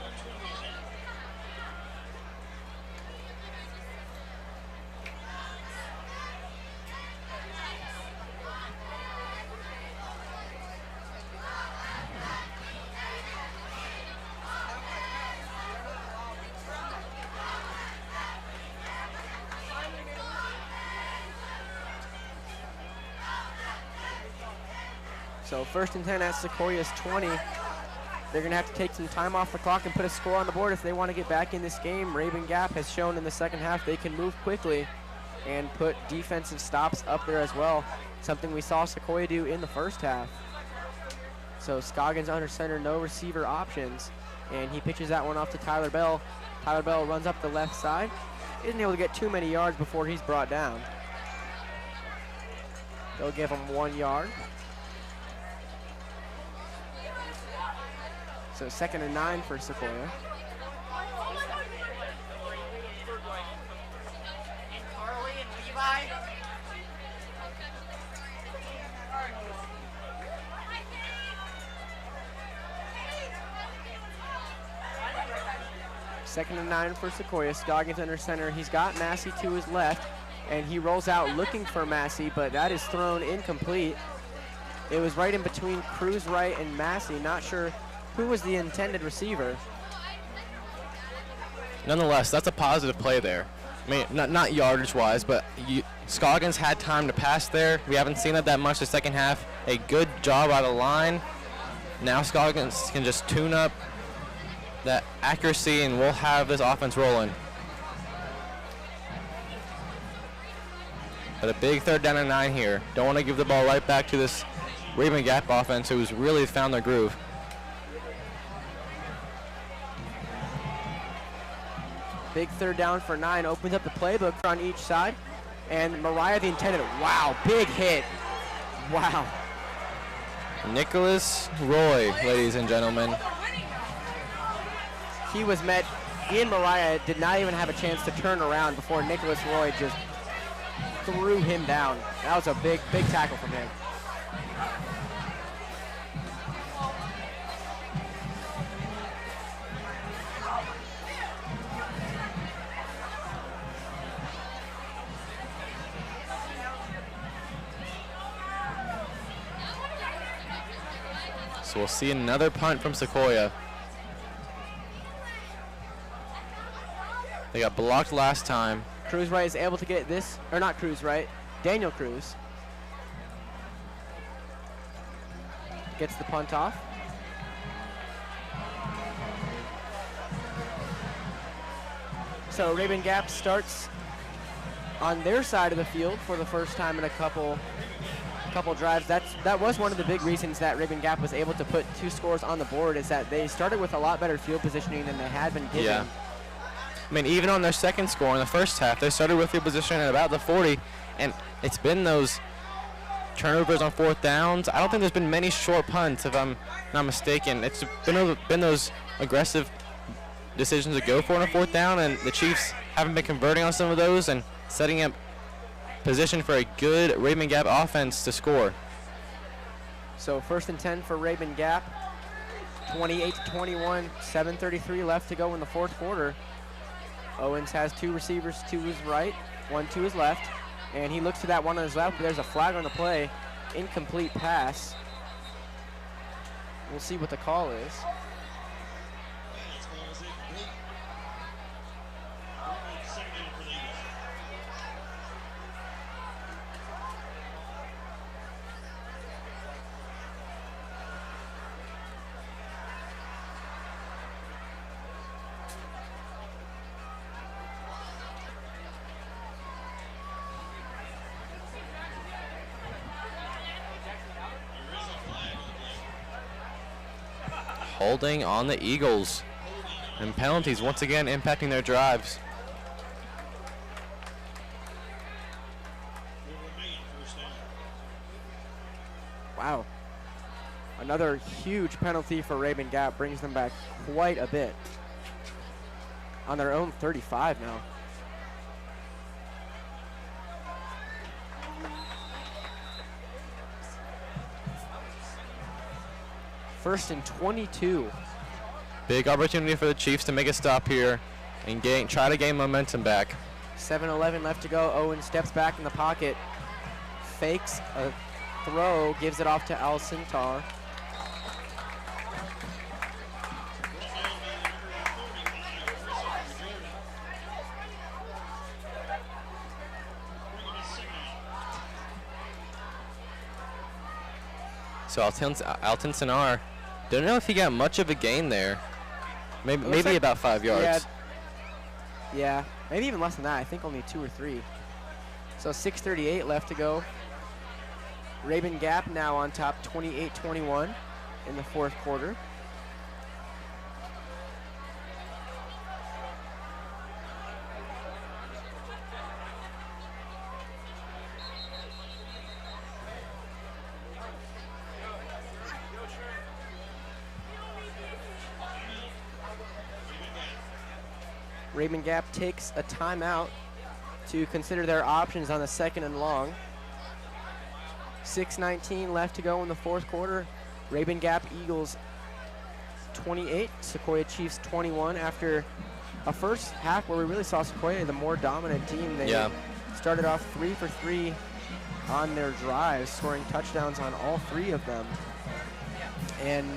So 1st and 10 at Sequoia's 20. They're going to have to take some time off the clock and put a score on the board if they want to get back in this game. Rabun Gap has shown in the second half they can move quickly and put defensive stops up there as well, something we saw Sequoia do in the first half. So Scoggins under center, no receiver options, and he pitches that one off to Tyler Bell. Tyler Bell runs up the left side. Isn't able to get too many yards before he's brought down. They'll give him 1 yard. So 2nd and 9 for Sequoia. Second and 9 for Sequoia. Scoggins under center. He's got Massey to his left, and he rolls out looking for Massey, but that is thrown incomplete. It was right in between Cruz Wright and Massey. Not sure who was the intended receiver. Nonetheless, that's a positive play there. I mean, not yardage-wise, but Scoggins had time to pass there. We haven't seen it that much the second half. A good job out of line. Now Scoggins can just tune up that accuracy, and we'll have this offense rolling. But a big 3rd down and 9 here. Don't want to give the ball right back to this Rabun Gap offense who's really found their groove. Big 3rd down for 9, opens up the playbook on each side. And Mariah, the intended, wow, big hit. Wow. Nicholas Roy, ladies and gentlemen. He was met, Ian Mariah did not even have a chance to turn around before Nicholas Roy just threw him down. That was a big, big tackle from him. So we'll see another punt from Sequoia. They got blocked last time. Cruz Wright is able to get this, or not Cruz Wright, Daniel Cruz gets the punt off. So Rabun Gap starts on their side of the field for the first time in a couple drives. That was one of the big reasons that Rabun Gap was able to put 2 scores on the board, is that they started with a lot better field positioning than they had been given. Yeah. I mean, even on their second score in the first half, they started with field position at about the 40, and it's been those turnovers on 4th downs. I don't think there's been many short punts, if I'm not mistaken. It's been those aggressive decisions to go for on a 4th down, and the Chiefs haven't been converting on some of those and setting up position for a good Rabun Gap offense to score. So 1st and 10 for Rabun Gap. 28-21, 7:33 left to go in the 4th quarter. Owens has 2 receivers to his right, 1 to his left, and he looks to that one on his left, but there's a flag on the play. Incomplete pass. We'll see what the call is. Holding on the Eagles, and penalties once again impacting their drives. Wow. Another huge penalty for Rabun Gap brings them back quite a bit. On their own 35 now. First and 22. Big opportunity for the Chiefs to make a stop here and try to gain momentum back. 7:11 left to go. Owen steps back in the pocket, fakes a throw, gives it off to Al Sintar. So Alton Sinar Don't know if he got much of a gain there. Maybe about 5 yards. Yeah, maybe even less than that. I think only 2 or 3. So 6:38 left to go. Rabun Gap now on top 28-21 in the fourth quarter. Rabun Gap takes a timeout to consider their options on the second and long. 6:19 left to go in the fourth quarter. Rabun Gap Eagles 28, Sequoia Chiefs 21 after a first half where we really saw Sequoia the more dominant team. They started off 3 for 3 on their drives, scoring touchdowns on all 3 of them. And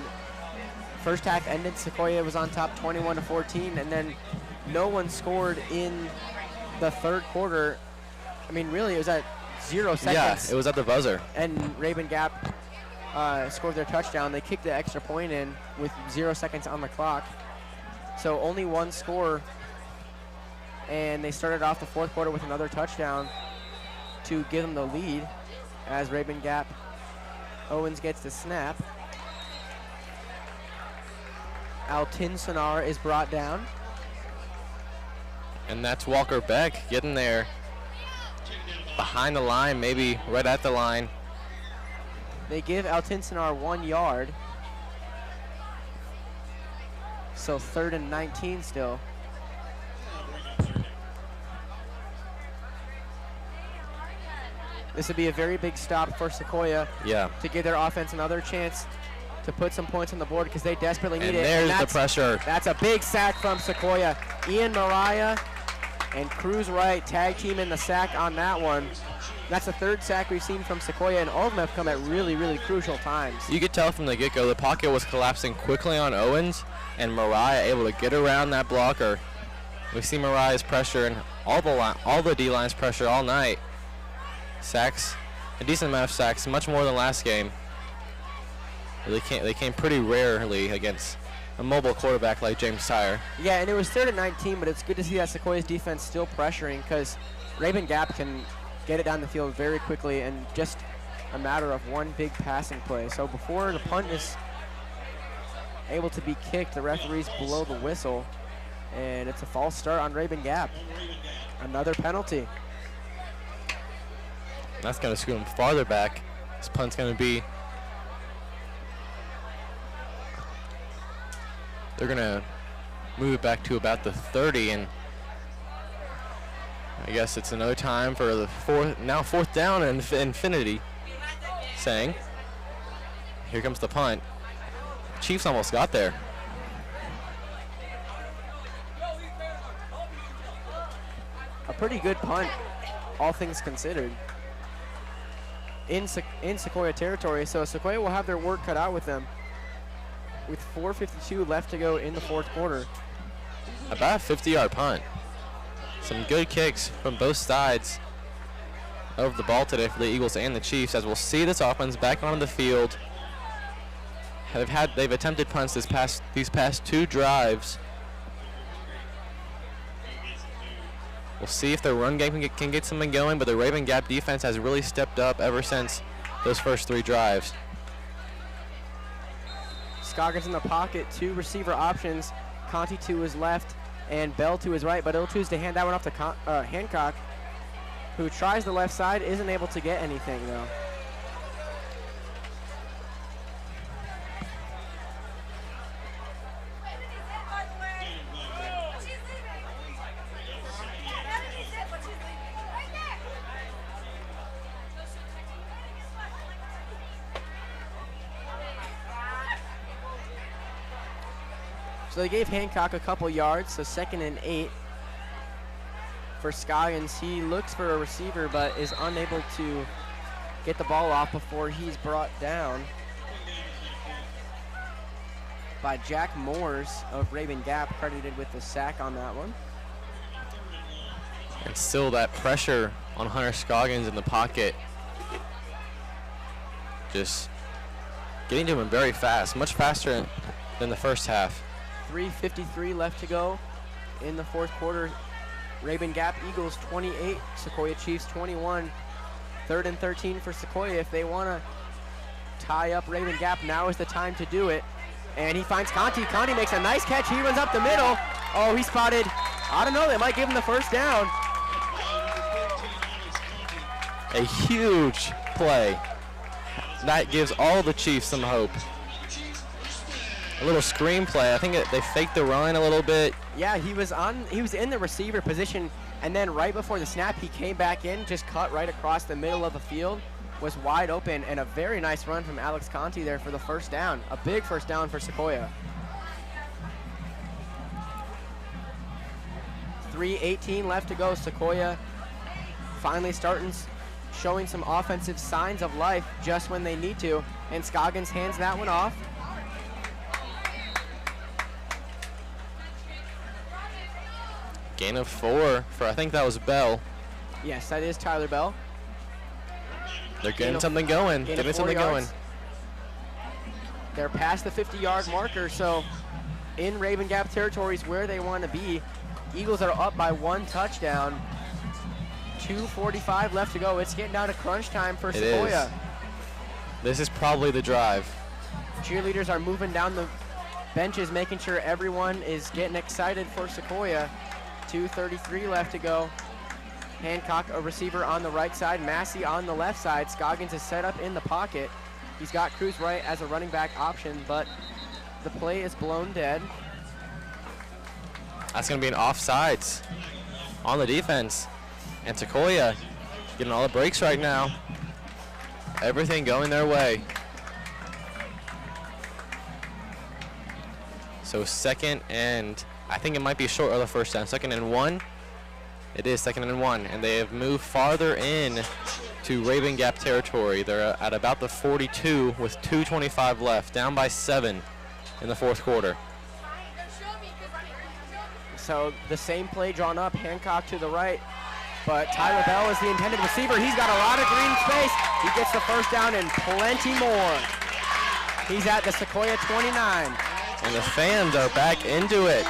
first half ended, Sequoia was on top 21-14, and then no one scored in the third quarter. I mean, really, it was at 0 seconds. Yeah, it was at the buzzer. And Rabun Gap scored their touchdown. They kicked the extra point in with 0 seconds on the clock. So only one score. And they started off the fourth quarter with another touchdown to give them the lead as Rabun Gap Owens gets the snap. Altinsonar is brought down. And that's Walker Beck getting there behind the line, maybe right at the line. They give Altinsonar 1 yard. So 3rd and 19 still. This would be a very big stop for Sequoia to give their offense another chance to put some points on the board because they desperately need it. And there's the pressure. That's a big sack from Sequoia. Ian Mariah and Cruz Wright tag team in the sack on that one. That's the 3rd sack we've seen from Sequoia, and all of them have come at really, really crucial times. You could tell from the get-go the pocket was collapsing quickly on Owens, and Mariah able to get around that blocker. We see Mariah's pressure and all the D-line's pressure all night. Sacks, a decent amount of sacks, much more than last game. They came pretty rarely against a mobile quarterback like James Tyre. Yeah, and it was 3rd and 19, but it's good to see that Sequoia's defense still pressuring because Rabun Gap can get it down the field very quickly and just a matter of one big passing play. So before the punt is able to be kicked, the referees blow the whistle, and it's a false start on Rabun Gap. Another penalty. That's going to scoot him farther back. This punt's going to be... They're going to move it back to about the 30, and I guess it's another time for the fourth down and infinity. Saying, here comes the punt. Chiefs almost got there. A pretty good punt, all things considered, in Sequoia territory. So Sequoia will have their work cut out with them, with 4:52 left to go in the fourth quarter. About a 50-yard punt. Some good kicks from both sides of the ball today for the Eagles and the Chiefs, as we'll see this offense back onto the field. They've attempted punts these past 2 drives. We'll see if their run game can get something going, but the Rabun Gap defense has really stepped up ever since those first 3 drives. Scoggins in the pocket, 2 receiver options. Conti to his left and Bell to his right, but he'll choose to hand that one off to Hancock, who tries the left side, isn't able to get anything though. So they gave Hancock a couple yards, so 2nd and 8 for Scoggins. He looks for a receiver, but is unable to get the ball off before he's brought down by Jack Moores of Rabun Gap, credited with the sack on that one. And still that pressure on Hunter Scoggins in the pocket. Just getting to him very fast, much faster than the first half. 3:53 left to go in the fourth quarter. Rabun Gap Eagles 28, Sequoia Chiefs 21. 3rd and 13 for Sequoia. If they want to tie up Rabun Gap, now is the time to do it. And he finds Conti. Conti makes a nice catch. He runs up the middle. Oh, he spotted. I don't know. They might give him the first down. A huge play. That gives all the Chiefs some hope. A little screen play. I think they faked the run a little bit. Yeah, he was in the receiver position, and then right before the snap, he came back in, just cut right across the middle of the field, was wide open, and a very nice run from Alex Conti there for the first down. A big first down for Sequoia. 3:18 left to go. Sequoia finally showing some offensive signs of life just when they need to, and Scoggins hands that one off. Gain of 4 for, I think that was Bell. Yes, that is Tyler Bell. They're getting something going. Getting something going. They're past the 50-yard marker, so in Rabun Gap territories where they want to be. Eagles are up by 1 touchdown. 2:45 left to go. It's getting down to crunch time for Sequoia. This is probably the drive. Cheerleaders are moving down the benches, making sure everyone is getting excited for Sequoia. 2:33 left to go. Hancock, a receiver on the right side. Massey on the left side. Scoggins is set up in the pocket. He's got Cruz Wright as a running back option, but the play is blown dead. That's going to be an offsides on the defense. And Sequoia getting all the breaks right now. Everything going their way. So second and, I think it might be short of the first down. 2nd and 1. It is 2nd and 1. And they have moved farther in to Rabun Gap territory. They're at about the 42 with 2:25 left. Down by 7 in the fourth quarter. So the same play drawn up, Hancock to the right, but Tyler Bell is the intended receiver. He's got a lot of green space. He gets the first down and plenty more. He's at the Sequoia 29. And the fans are back into it.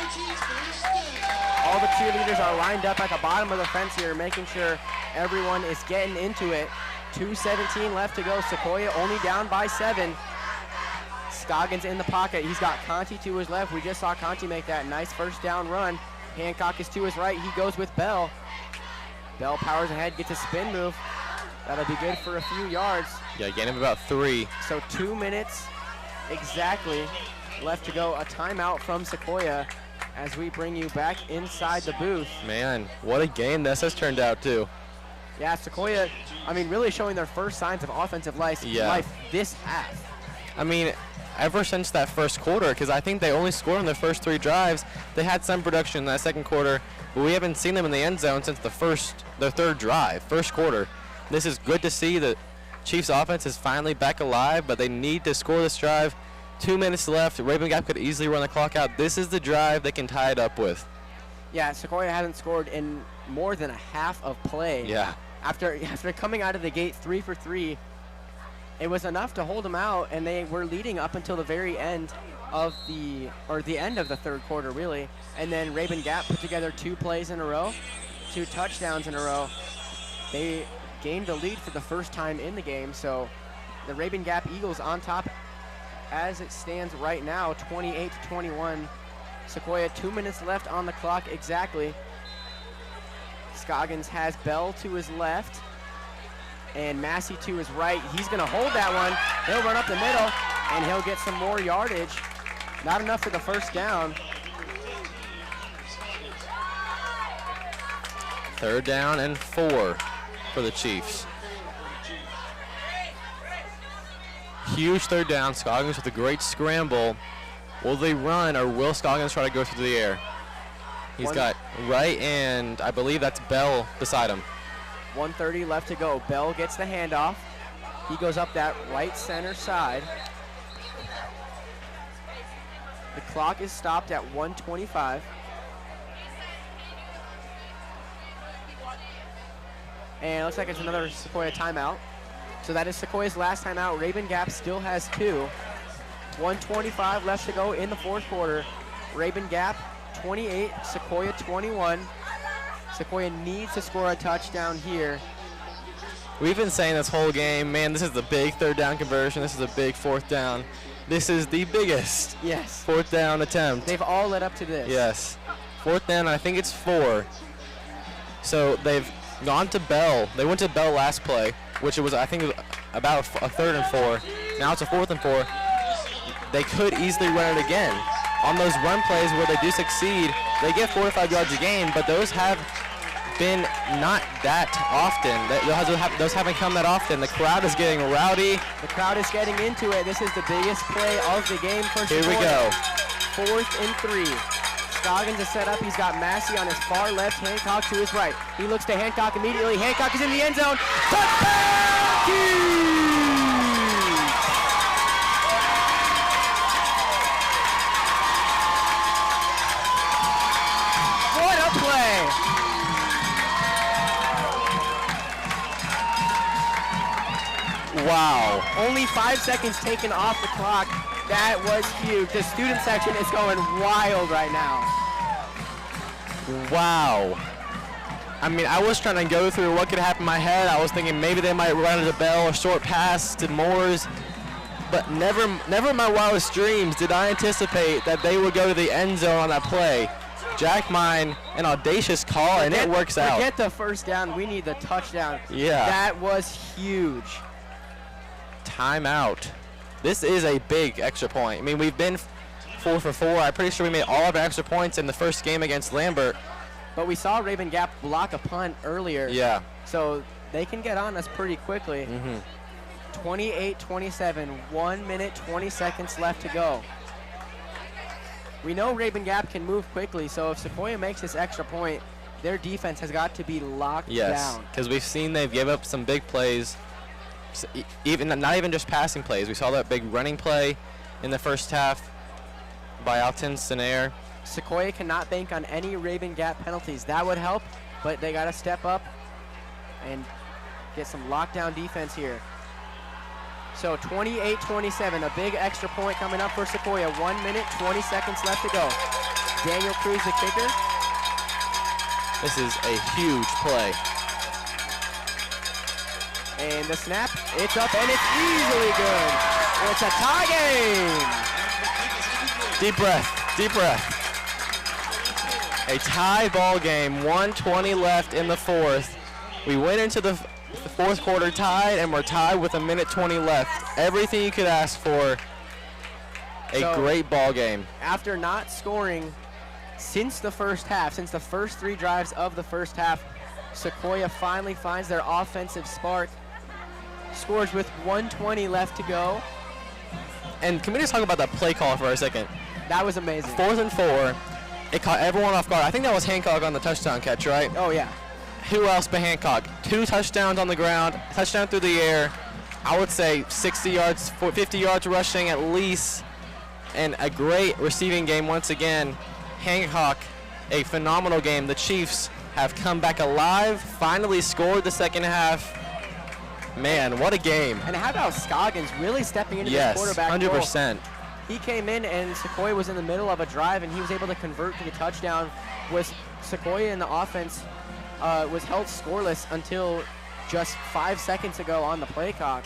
All the cheerleaders are lined up at the bottom of the fence here, making sure everyone is getting into it. 2:17 left to go. Sequoia only down by 7. Scoggins in the pocket. He's got Conti to his left. We just saw Conti make that nice first down run. Hancock is to his right. He goes with Bell. Bell powers ahead, gets a spin move. That'll be good for a few yards. Yeah, gain of about 3. So 2 minutes exactly left to go. A timeout from Sequoia as we bring you back inside the booth. Man, what a game this has turned out to. Yeah, Sequoia, I mean, really showing their first signs of offensive life this half. I mean, ever since that first quarter, because I think they only scored on their first 3 drives. They had some production in that second quarter, but we haven't seen them in the end zone since their third drive, first quarter. This is good to see. The Chiefs offense is finally back alive, but they need to score this drive. 2 minutes left. Rabun Gap could easily run the clock out. This is the drive they can tie it up with. Yeah, Sequoia hasn't scored in more than a half of play. Yeah. After coming out of the gate 3 for 3, it was enough to hold them out, and they were leading up until the very end of the end of the third quarter, really. And then Rabun Gap put together 2 plays in a row, 2 touchdowns in a row. They gained the lead for the first time in the game, so the Rabun Gap Eagles on top as it stands right now, 28-21. Sequoia, 2 minutes left on the clock exactly. Scoggins has Bell to his left and Massey to his right. He's going to hold that one. He'll run up the middle, and he'll get some more yardage. Not enough for the first down. 3rd down and 4 for the Chiefs. Huge 3rd down. Scoggins with a great scramble. Will they run, or will Scoggins try to go through the air? He's got Wright, and I believe that's Bell beside him. 1:30 left to go. Bell gets the handoff. He goes up that right center side. The clock is stopped at 1:25. And it looks like it's another Sequoia timeout. So that is Sequoia's last timeout. Rabun Gap still has 2. 1:25 left to go in the fourth quarter. Rabun Gap 28, Sequoia 21. Sequoia needs to score a touchdown here. We've been saying this whole game, man, this is the big third down conversion. This is a big fourth down. This is the biggest fourth down attempt. They've all led up to this. Yes. Fourth down, I think it's 4. So they've gone to Bell. They went to Bell last play, which it was, I think, about a 3rd and 4. Now it's a 4th and 4. They could easily run it again. On those run plays where they do succeed, they get 4 to 5 yards a game, but those have been not that often. Those haven't come that often. The crowd is getting rowdy. The crowd is getting into it. This is the biggest play of the game for Here Sequoia. we go. 4th and 3. Scoggins is set up. He's got Massey on his far left, Hancock to his right. He looks to Hancock immediately. Hancock is in the end zone. Touchdown! Hughes! What a play! Wow. Only 5 seconds taken off the clock. That was huge. The student section is going wild right now. Wow. I mean, I was trying to go through what could happen in my head. I was thinking maybe they might run it to Bell or short pass to Moores. But never in my wildest dreams did I anticipate that they would go to the end zone on that play. Jack Mine, an audacious call, and it works out. Forget the first down. We need the touchdown. Yeah. That was huge. Timeout. This is a big extra point. I mean, we've been 4 for 4. I'm pretty sure we made all of our extra points in the first game against Lambert. But we saw Rabun Gap block a punt earlier. Yeah. So they can get on us pretty quickly. 28-27, 1 minute, 20 seconds left to go. We know Rabun Gap can move quickly, so if Sequoia makes this extra point, their defense has got to be locked down. Yes, because we've seen they've given up some big plays, not even just passing plays. We saw that big running play in the first half by Alton Senaire. Sequoia cannot bank on any Rabun Gap penalties. That would help, but they got to step up and get some lockdown defense here. So 28-27, a big extra point coming up for Sequoia. 1 minute, 20 seconds left to go. Daniel Cruz, the kicker. This is a huge play. And the snap, it's up and it's easily good. It's a tie game. Deep breath, deep breath. A tie ball game, 1:20 left in the fourth. We went into the fourth quarter tied, and we're tied with 1:20 left. Everything you could ask for. A great ball game. After not scoring since the first half, since the first 3 drives of the first half, Sequoia finally finds their offensive spark. Scores with 1:20 left to go. And can we just talk about that play call for a second? That was amazing. 4th and 4. It caught everyone off guard. I think that was Hancock on the touchdown catch, right? Oh, yeah. Who else but Hancock? 2 touchdowns on the ground, touchdown through the air. I would say 60 yards, 50 yards rushing at least, and a great receiving game once again. Hancock, a phenomenal game. The Chiefs have come back alive, finally scored the second half. Man, what a game. And how about Scoggins really stepping into the quarterback role? 100%. He came in and Sequoia was in the middle of a drive and he was able to convert to the touchdown. With Sequoia in the offense was held scoreless until just 5 seconds ago on the play clock.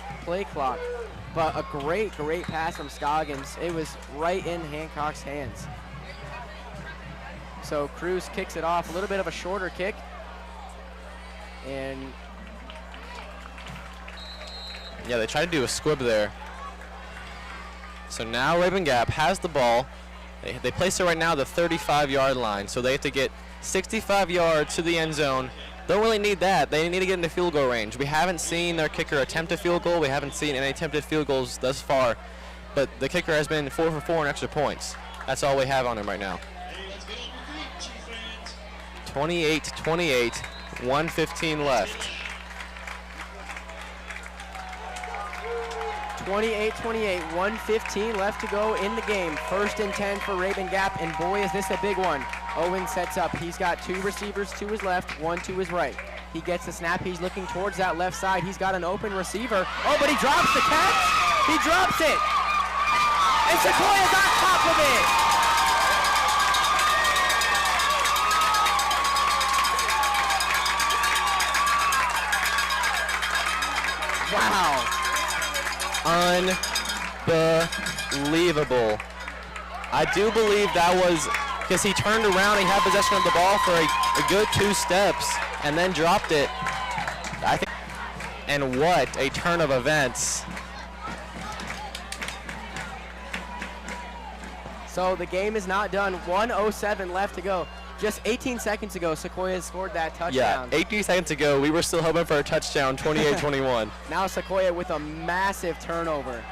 But a great pass from Scoggins. It was right in Hancock's hands. So Cruz kicks it off, a little bit of a shorter kick. And yeah, they tried to do a squib there. So now Rabun Gap has the ball. They place it right now at the 35-yard line, so they have to get 65 yards to the end zone. Don't really need that. They need to get into field goal range. We haven't seen their kicker attempt a field goal. We haven't seen any attempted field goals thus far, but the kicker has been 4 for 4 in extra points. That's all we have on him right now. 28-28, 1:15 left. 28-28, 1:15 left to go in the game. 1st and 10 for Rabun Gap, and boy, is this a big one. Owen sets up. He's got 2 receivers to his left, 1 to his right. He gets the snap. He's looking towards that left side. He's got an open receiver. Oh, but he drops the catch. He drops it. And Sequoia's on top of it. Wow. Unbelievable. I do believe that was because he turned around, he had possession of the ball for a good 2 steps and then dropped it. I think, and what a turn of events. So the game is not done. 1:07 left to go. Just 18 seconds ago, Sequoia scored that touchdown. Yeah, 18 seconds ago, we were still hoping for a touchdown, 28-21. Now Sequoia with a massive turnover.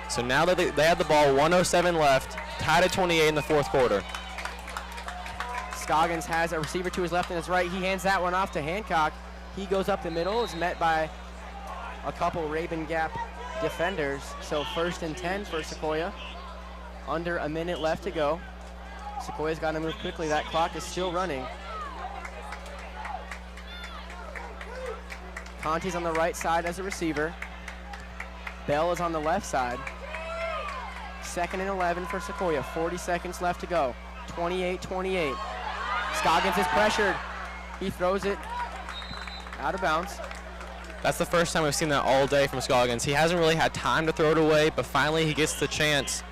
So now that they have the ball, 1:07 left, tied at 28 in the 4th quarter. Scoggins has a receiver to his left and his right. He hands that one off to Hancock. He goes up the middle, is met by a couple Rabun Gap defenders. So 1st and 10 for Sequoia. Under a minute left to go. Sequoia's got to move quickly. That clock is still running. Conti's on the right side as a receiver. Bell is on the left side. 2nd and 11 for Sequoia. 40 seconds left to go. 28-28. Scoggins is pressured. He throws it out of bounds. That's the first time we've seen that all day from Scoggins. He hasn't really had time to throw it away, but finally he gets the chance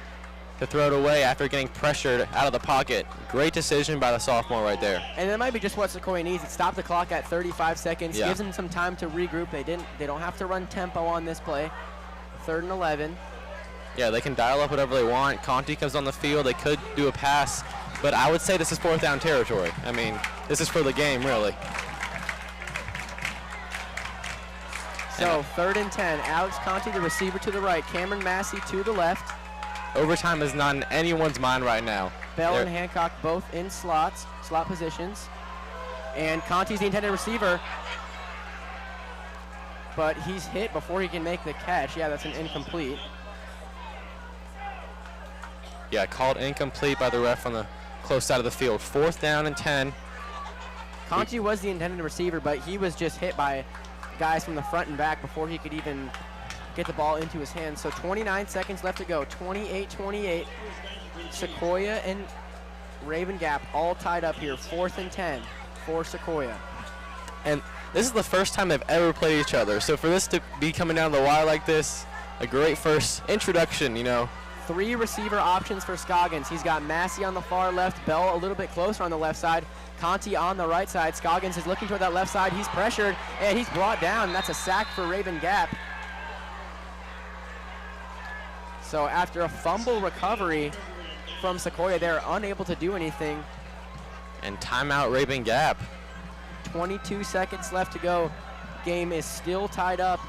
to throw it away after getting pressured out of the pocket. Great decision by the sophomore right there. And that might be just what Sequoia needs. It stopped the clock at 35 seconds. Yeah. Gives them some time to regroup. They don't have to run tempo on this play. 3rd and 11. Yeah, they can dial up whatever they want. Conti comes on the field. They could do a pass, but I would say this is 4th down territory. I mean, this is for the game, really. So 3rd and 10. Alex Conti, the receiver to the right. Cameron Massey to the left. Overtime is not in anyone's mind right now. Bell and Hancock both in slot positions. And Conti's the intended receiver. But he's hit before he can make the catch. Yeah, that's an incomplete. Yeah, called incomplete by the ref on the close side of the field. 4th down and 10. Conti was the intended receiver, but he was just hit by guys from the front and back before he could even get the ball into his hands. So 29 seconds left to go. 28-28. Sequoia and Rabun Gap all tied up here. 4th and 10 for Sequoia. And this is the first time they've ever played each other. So for this to be coming down the wire like this, a great first introduction, you know. 3 receiver options for Scoggins. He's got Massey on the far left, Bell a little bit closer on the left side, Conti on the right side. Scoggins is looking toward that left side. He's pressured, and he's brought down. That's a sack for Rabun Gap. So after a fumble recovery from Sequoia, they're unable to do anything. And timeout Rabun Gap. 22 seconds left to go. Game is still tied up.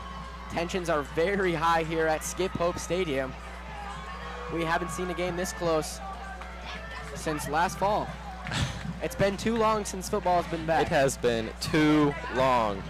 Tensions are very high here at Skip Hope Stadium. We haven't seen a game this close since last fall. It's been too long since football has been back. It has been too long.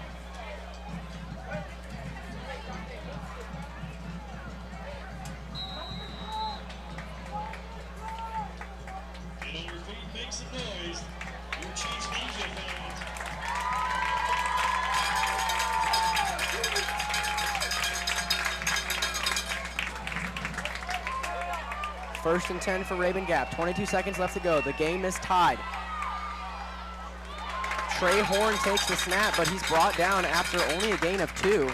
First and 10 for Rabun Gap. 22 seconds left to go. The game is tied. Trey Horn takes the snap, but he's brought down after only a gain of 2.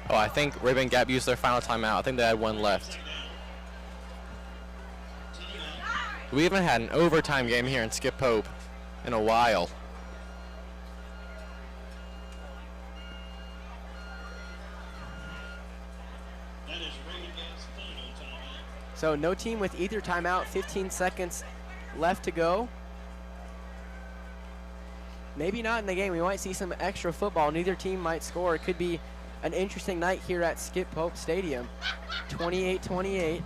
Oh, I think Rabun Gap used their final timeout. I think they had 1 left. We haven't had an overtime game here in Skip Hope in a while. So no team with either timeout. 15 seconds left to go. Maybe not in the game. We might see some extra football. Neither team might score. It could be an interesting night here at Skip Hope Stadium. 28-28.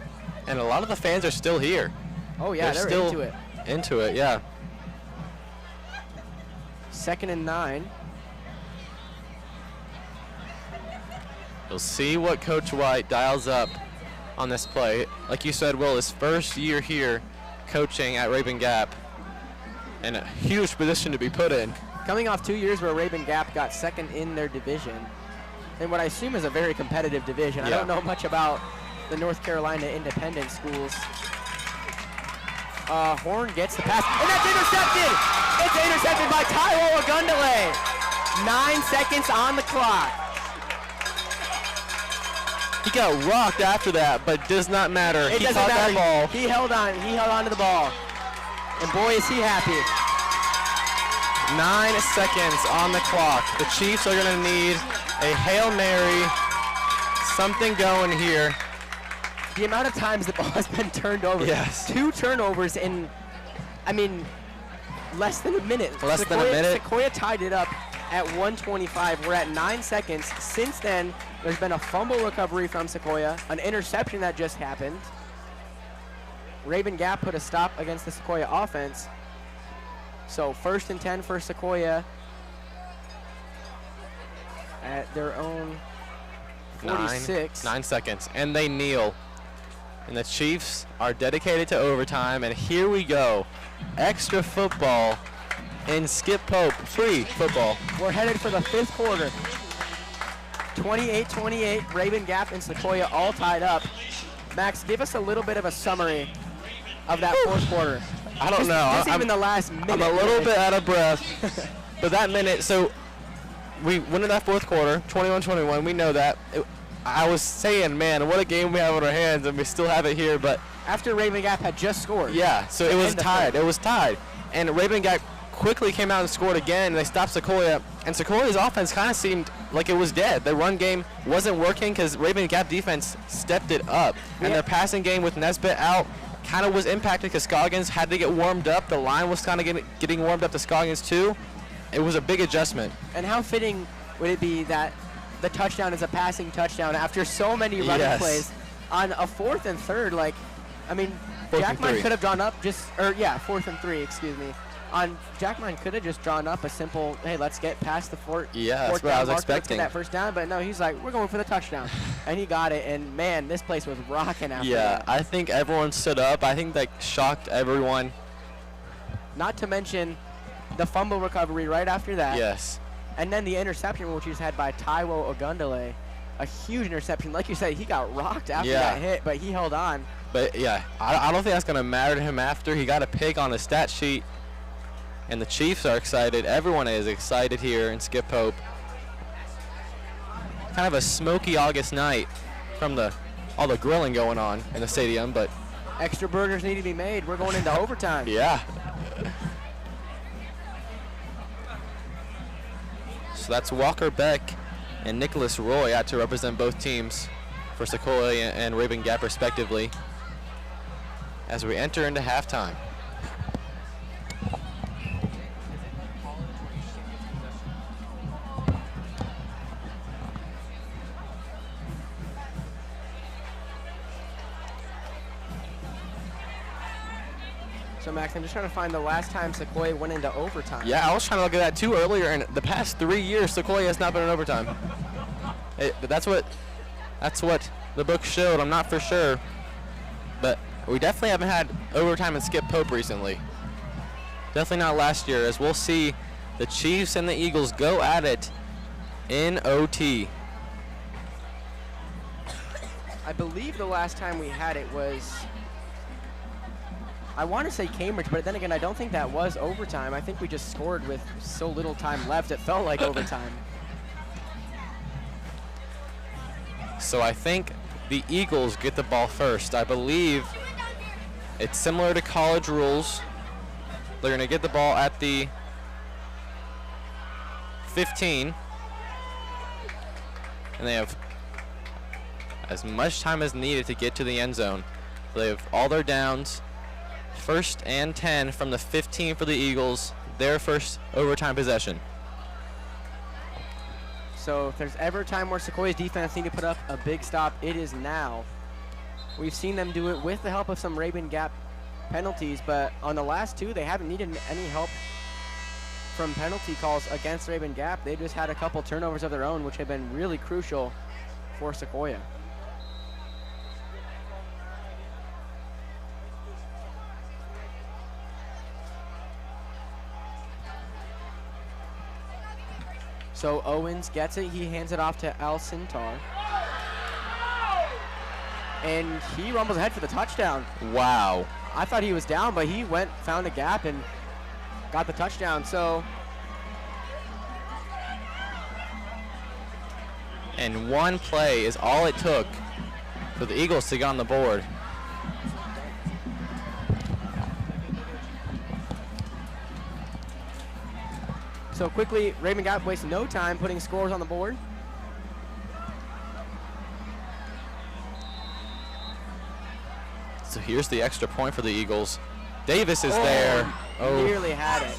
And a lot of the fans are still here. Oh yeah, they're still into it. Into it, yeah. 2nd and 9. You'll see what Coach White dials up on this play. Like you said, Will, his first year here coaching at Rabun Gap, and a huge position to be put in. Coming off 2 years where Rabun Gap got 2nd in their division. in what I assume is a very competitive division. I Yeah. don't know much about the North Carolina independent schools. Horn gets the pass, and that's intercepted! It's intercepted by Taiwo Ogundele. 9 seconds on the clock. He got rocked after that, but does not matter. It He doesn't caught matter. that ball. He held on to the ball. And boy, is he happy. 9 seconds on the clock. The Chiefs are going to need a Hail Mary, something going here. The amount of times the ball has been turned over. Yes. 2 turnovers in, less than a minute. Less than a minute. Sequoia tied it up at 1:25. We're at 9 seconds. Since then, there's been a fumble recovery from Sequoia, an interception that just happened. Rabun Gap put a stop against the Sequoia offense. So 1st and 10 for Sequoia at their own 46. 9 seconds, and they kneel. And the Chiefs are dedicated to overtime, and here we go. Extra football in Skip Pope, free football. We're headed for the 5th quarter. 28-28, Rabun Gap and Sequoia all tied up. Max, give us a little bit of a summary of that 4th quarter. I don't know. Just even the last minute. I'm a little bit out of breath. But that minute, so we went in that 4th quarter, 21-21. We know that. I was saying, man, what a game we have on our hands, and we still have it here. But after Rabun Gap had just scored. yeah, so it was tied. It was tied. And Rabun Gap quickly came out and scored again, and they stopped Sequoia. And Sequoia's offense kind of seemed like it was dead. The run game wasn't working because Rabun Gap defense stepped it up. And their passing game with Nesbitt out kind of was impacted because Scoggins had to get warmed up. The line was kind of getting warmed up to Scoggins too. It was a big adjustment. And how fitting would it be that the touchdown is a passing touchdown after so many running plays on a 4th and 3rd? Jackmine could have drawn up 4th and 3, excuse me. Jackmine could have just drawn up a simple, hey, let's get past the fourth that's what down I was marker, expecting. let's get that 1st down. But no, he's like, we're going for the touchdown. And he got it, and man, this place was rocking after that. I think everyone stood up. I think that shocked everyone. Not to mention the fumble recovery right after that. Yes. And then the interception, which was had by Taiwo Ogundele. A huge interception. Like you said, he got rocked after that hit, but he held on. But yeah, I don't think that's going to matter to him after. He got a pick on his stat sheet, and the Chiefs are excited. Everyone is excited here in Skip Pope. Kind of a smoky August night from all the grilling going on in the stadium, but extra burgers need to be made. We're going into overtime. Yeah. So that's Walker Beck and Nicholas Roy out to represent both teams for Sequoia and Rabun Gap respectively as we enter into halftime. So, Max, I'm just trying to find the last time Sequoia went into overtime. Yeah, I was trying to look at that too earlier, and the past 3 years, Sequoia has not been in overtime. That's what the book showed. I'm not for sure, but we definitely haven't had overtime in Skip Pope recently. Definitely not last year, as we'll see the Chiefs and the Eagles go at it in OT. I believe the last time we had it was, I want to say Cambridge, but then again, I don't think that was overtime. I think we just scored with so little time left, it felt like overtime. So I think the Eagles get the ball first. I believe it's similar to college rules. They're going to get the ball at the 15, and they have as much time as needed to get to the end zone. They have all their downs. 1st and 10 from the 15 for the Eagles, their first overtime possession. So if there's ever a time where Sequoia's defense need to put up a big stop, it is now. We've seen them do it with the help of some Rabun Gap penalties, but on the last 2, they haven't needed any help from penalty calls against Rabun Gap. They just had a couple turnovers of their own, which have been really crucial for Sequoia. So Owens gets it. He hands it off to Al Sintar. And he rumbles ahead for the touchdown. Wow. I thought he was down, but he went, found a gap, and got the touchdown. So, and one play is all it took for the Eagles to get on the board. So quickly, Rabun Gap wastes no time putting scores on the board. So here's the extra point for the Eagles. Davis is there. Nearly had it.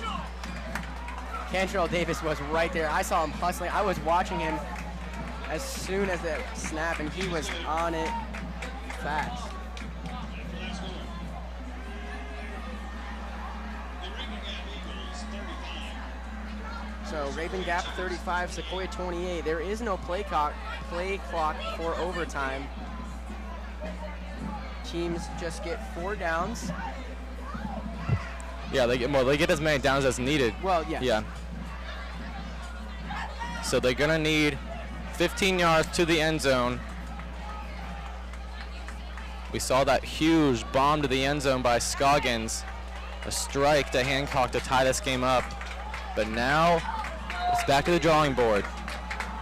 Cantrell Davis was right there. I saw him hustling. I was watching him as soon as the snap, and he was on it fast. So Rabun Gap 35, Sequoia 28. There is no play clock for overtime. Teams just get 4 downs. Yeah, they get as many downs as needed. Well, yes. Yeah. So they're gonna need 15 yards to the end zone. We saw that huge bomb to the end zone by Scoggins, a strike to Hancock to tie this game up. But now it's back to the drawing board.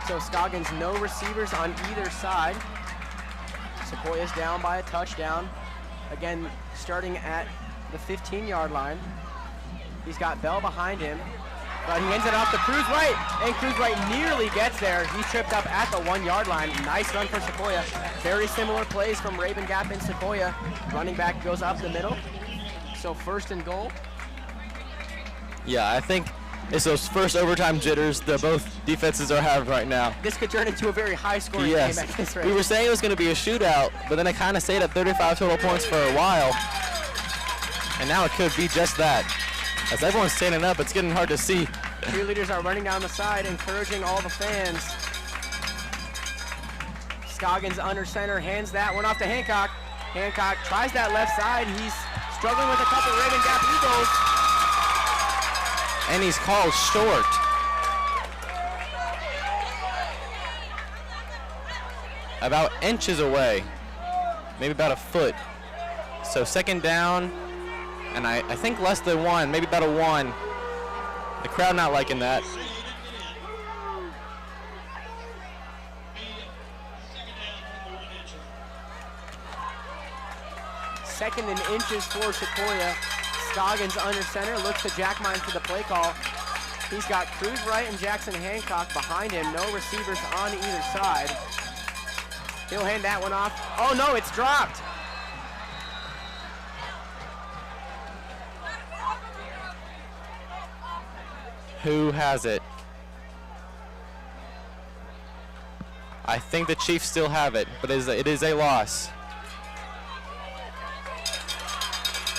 So Scoggins, no receivers on either side. Sequoia's down by a touchdown. Again, starting at the 15-yard line. He's got Bell behind him, but he ends it off to Cruz Wright, and Cruz Wright nearly gets there. He's tripped up at the 1-yard line. Nice run for Sequoia. Very similar plays from Rabun Gap and Sequoia. Running back goes up the middle. So 1st and goal. Yeah, I think it's those first overtime jitters that both defenses are having right now. This could turn into a very high-scoring game at this rate. We were saying it was going to be a shootout, but then it kind of stayed at 35 total points for a while. And now it could be just that. As everyone's standing up, it's getting hard to see. Cheerleaders are running down the side, encouraging all the fans. Scoggins under center, hands that one off to Hancock. Hancock tries that left side. He's struggling with a couple Rabun Gap Eagles. And he's called short. About inches away, maybe about a foot. So 2nd down, and I think less than 1, maybe about a 1. The crowd not liking that. Second and inches for Sequoia. Scoggins under center, looks to Jackmine for the play call. He's got Cruz Wright and Jackson Hancock behind him. No receivers on either side. He'll hand that one off. Oh no, it's dropped. Who has it? I think the Chiefs still have it, but it is a loss.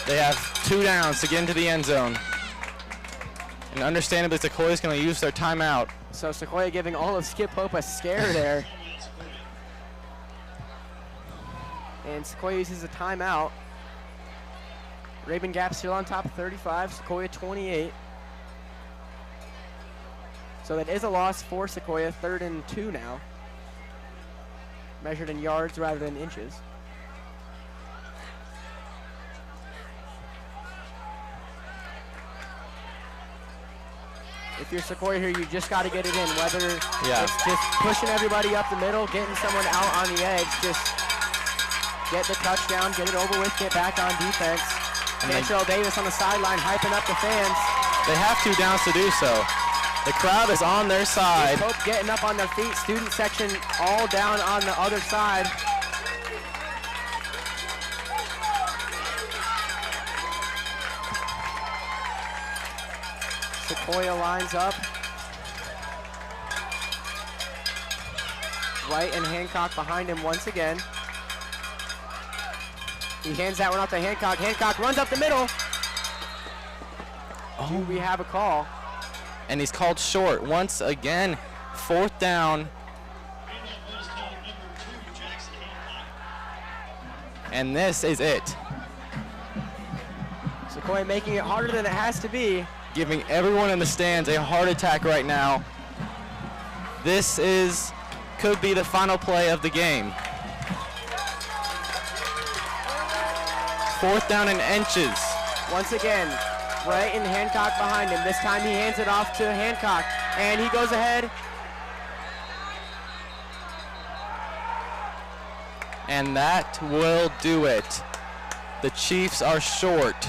They have 2 downs to get into the end zone. And understandably, Sequoia's going to use their timeout. So Sequoia giving all of Skip Hope a scare there. And Sequoia uses a timeout. Rabun Gap still on top, 35, Sequoia 28. So that is a loss for Sequoia, 3rd and 2 now. Measured in yards rather than inches. If you're Sequoia here, you just got to get it in, whether it's just pushing everybody up the middle, getting someone out on the edge, just get the touchdown, get it over with, get back on defense. Cantrell Davis on the sideline hyping up the fans. They have 2 downs to do so. The crowd is on their side. Both getting up on their feet, student section all down on the other side. Sequoia lines up. Wright and Hancock behind him once again. He hands that one off to Hancock. Hancock runs up the middle. Do we have a call? And he's called short once again. 4th down. And this is it. Sequoia making it harder than it has to be. Giving everyone in the stands a heart attack right now. This could be the final play of the game. 4th down and inches. Once again, Brighton Hancock behind him. This time he hands it off to Hancock, and he goes ahead. And that will do it. The Chiefs are short.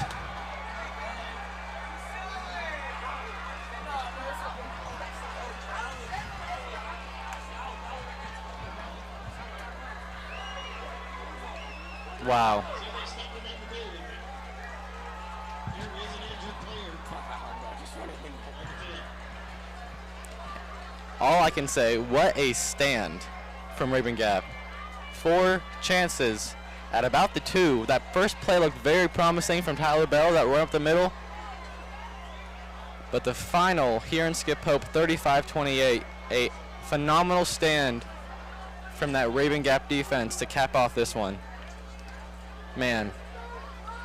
Wow. All I can say, what a stand from Rabun Gap. 4 chances at about the 2. That first play looked very promising from Tyler Bell, that run up the middle. But the final here in Skip Pope, 35-28, a phenomenal stand from that Rabun Gap defense to cap off this one. Man,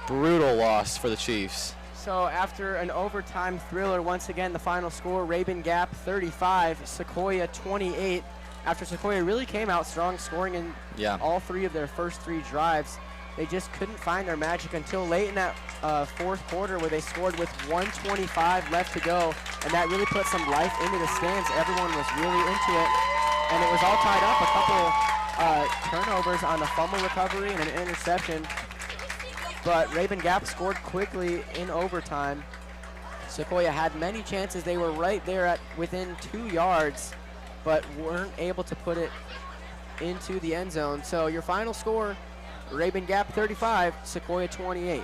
brutal loss for the Chiefs. So after an overtime thriller, once again, the final score, Rabun Gap 35, Sequoia 28. After Sequoia really came out strong, scoring in all 3 of their first 3 drives, they just couldn't find their magic until late in that 4th quarter, where they scored with 1:25 left to go, and that really put some life into the stands. Everyone was really into it, and it was all tied up. A couple turnovers on a fumble recovery and an interception. But Rabun Gap scored quickly in overtime. Sequoia had many chances. They were right there at within 2 yards, but weren't able to put it into the end zone. So your final score, Rabun Gap 35, Sequoia 28.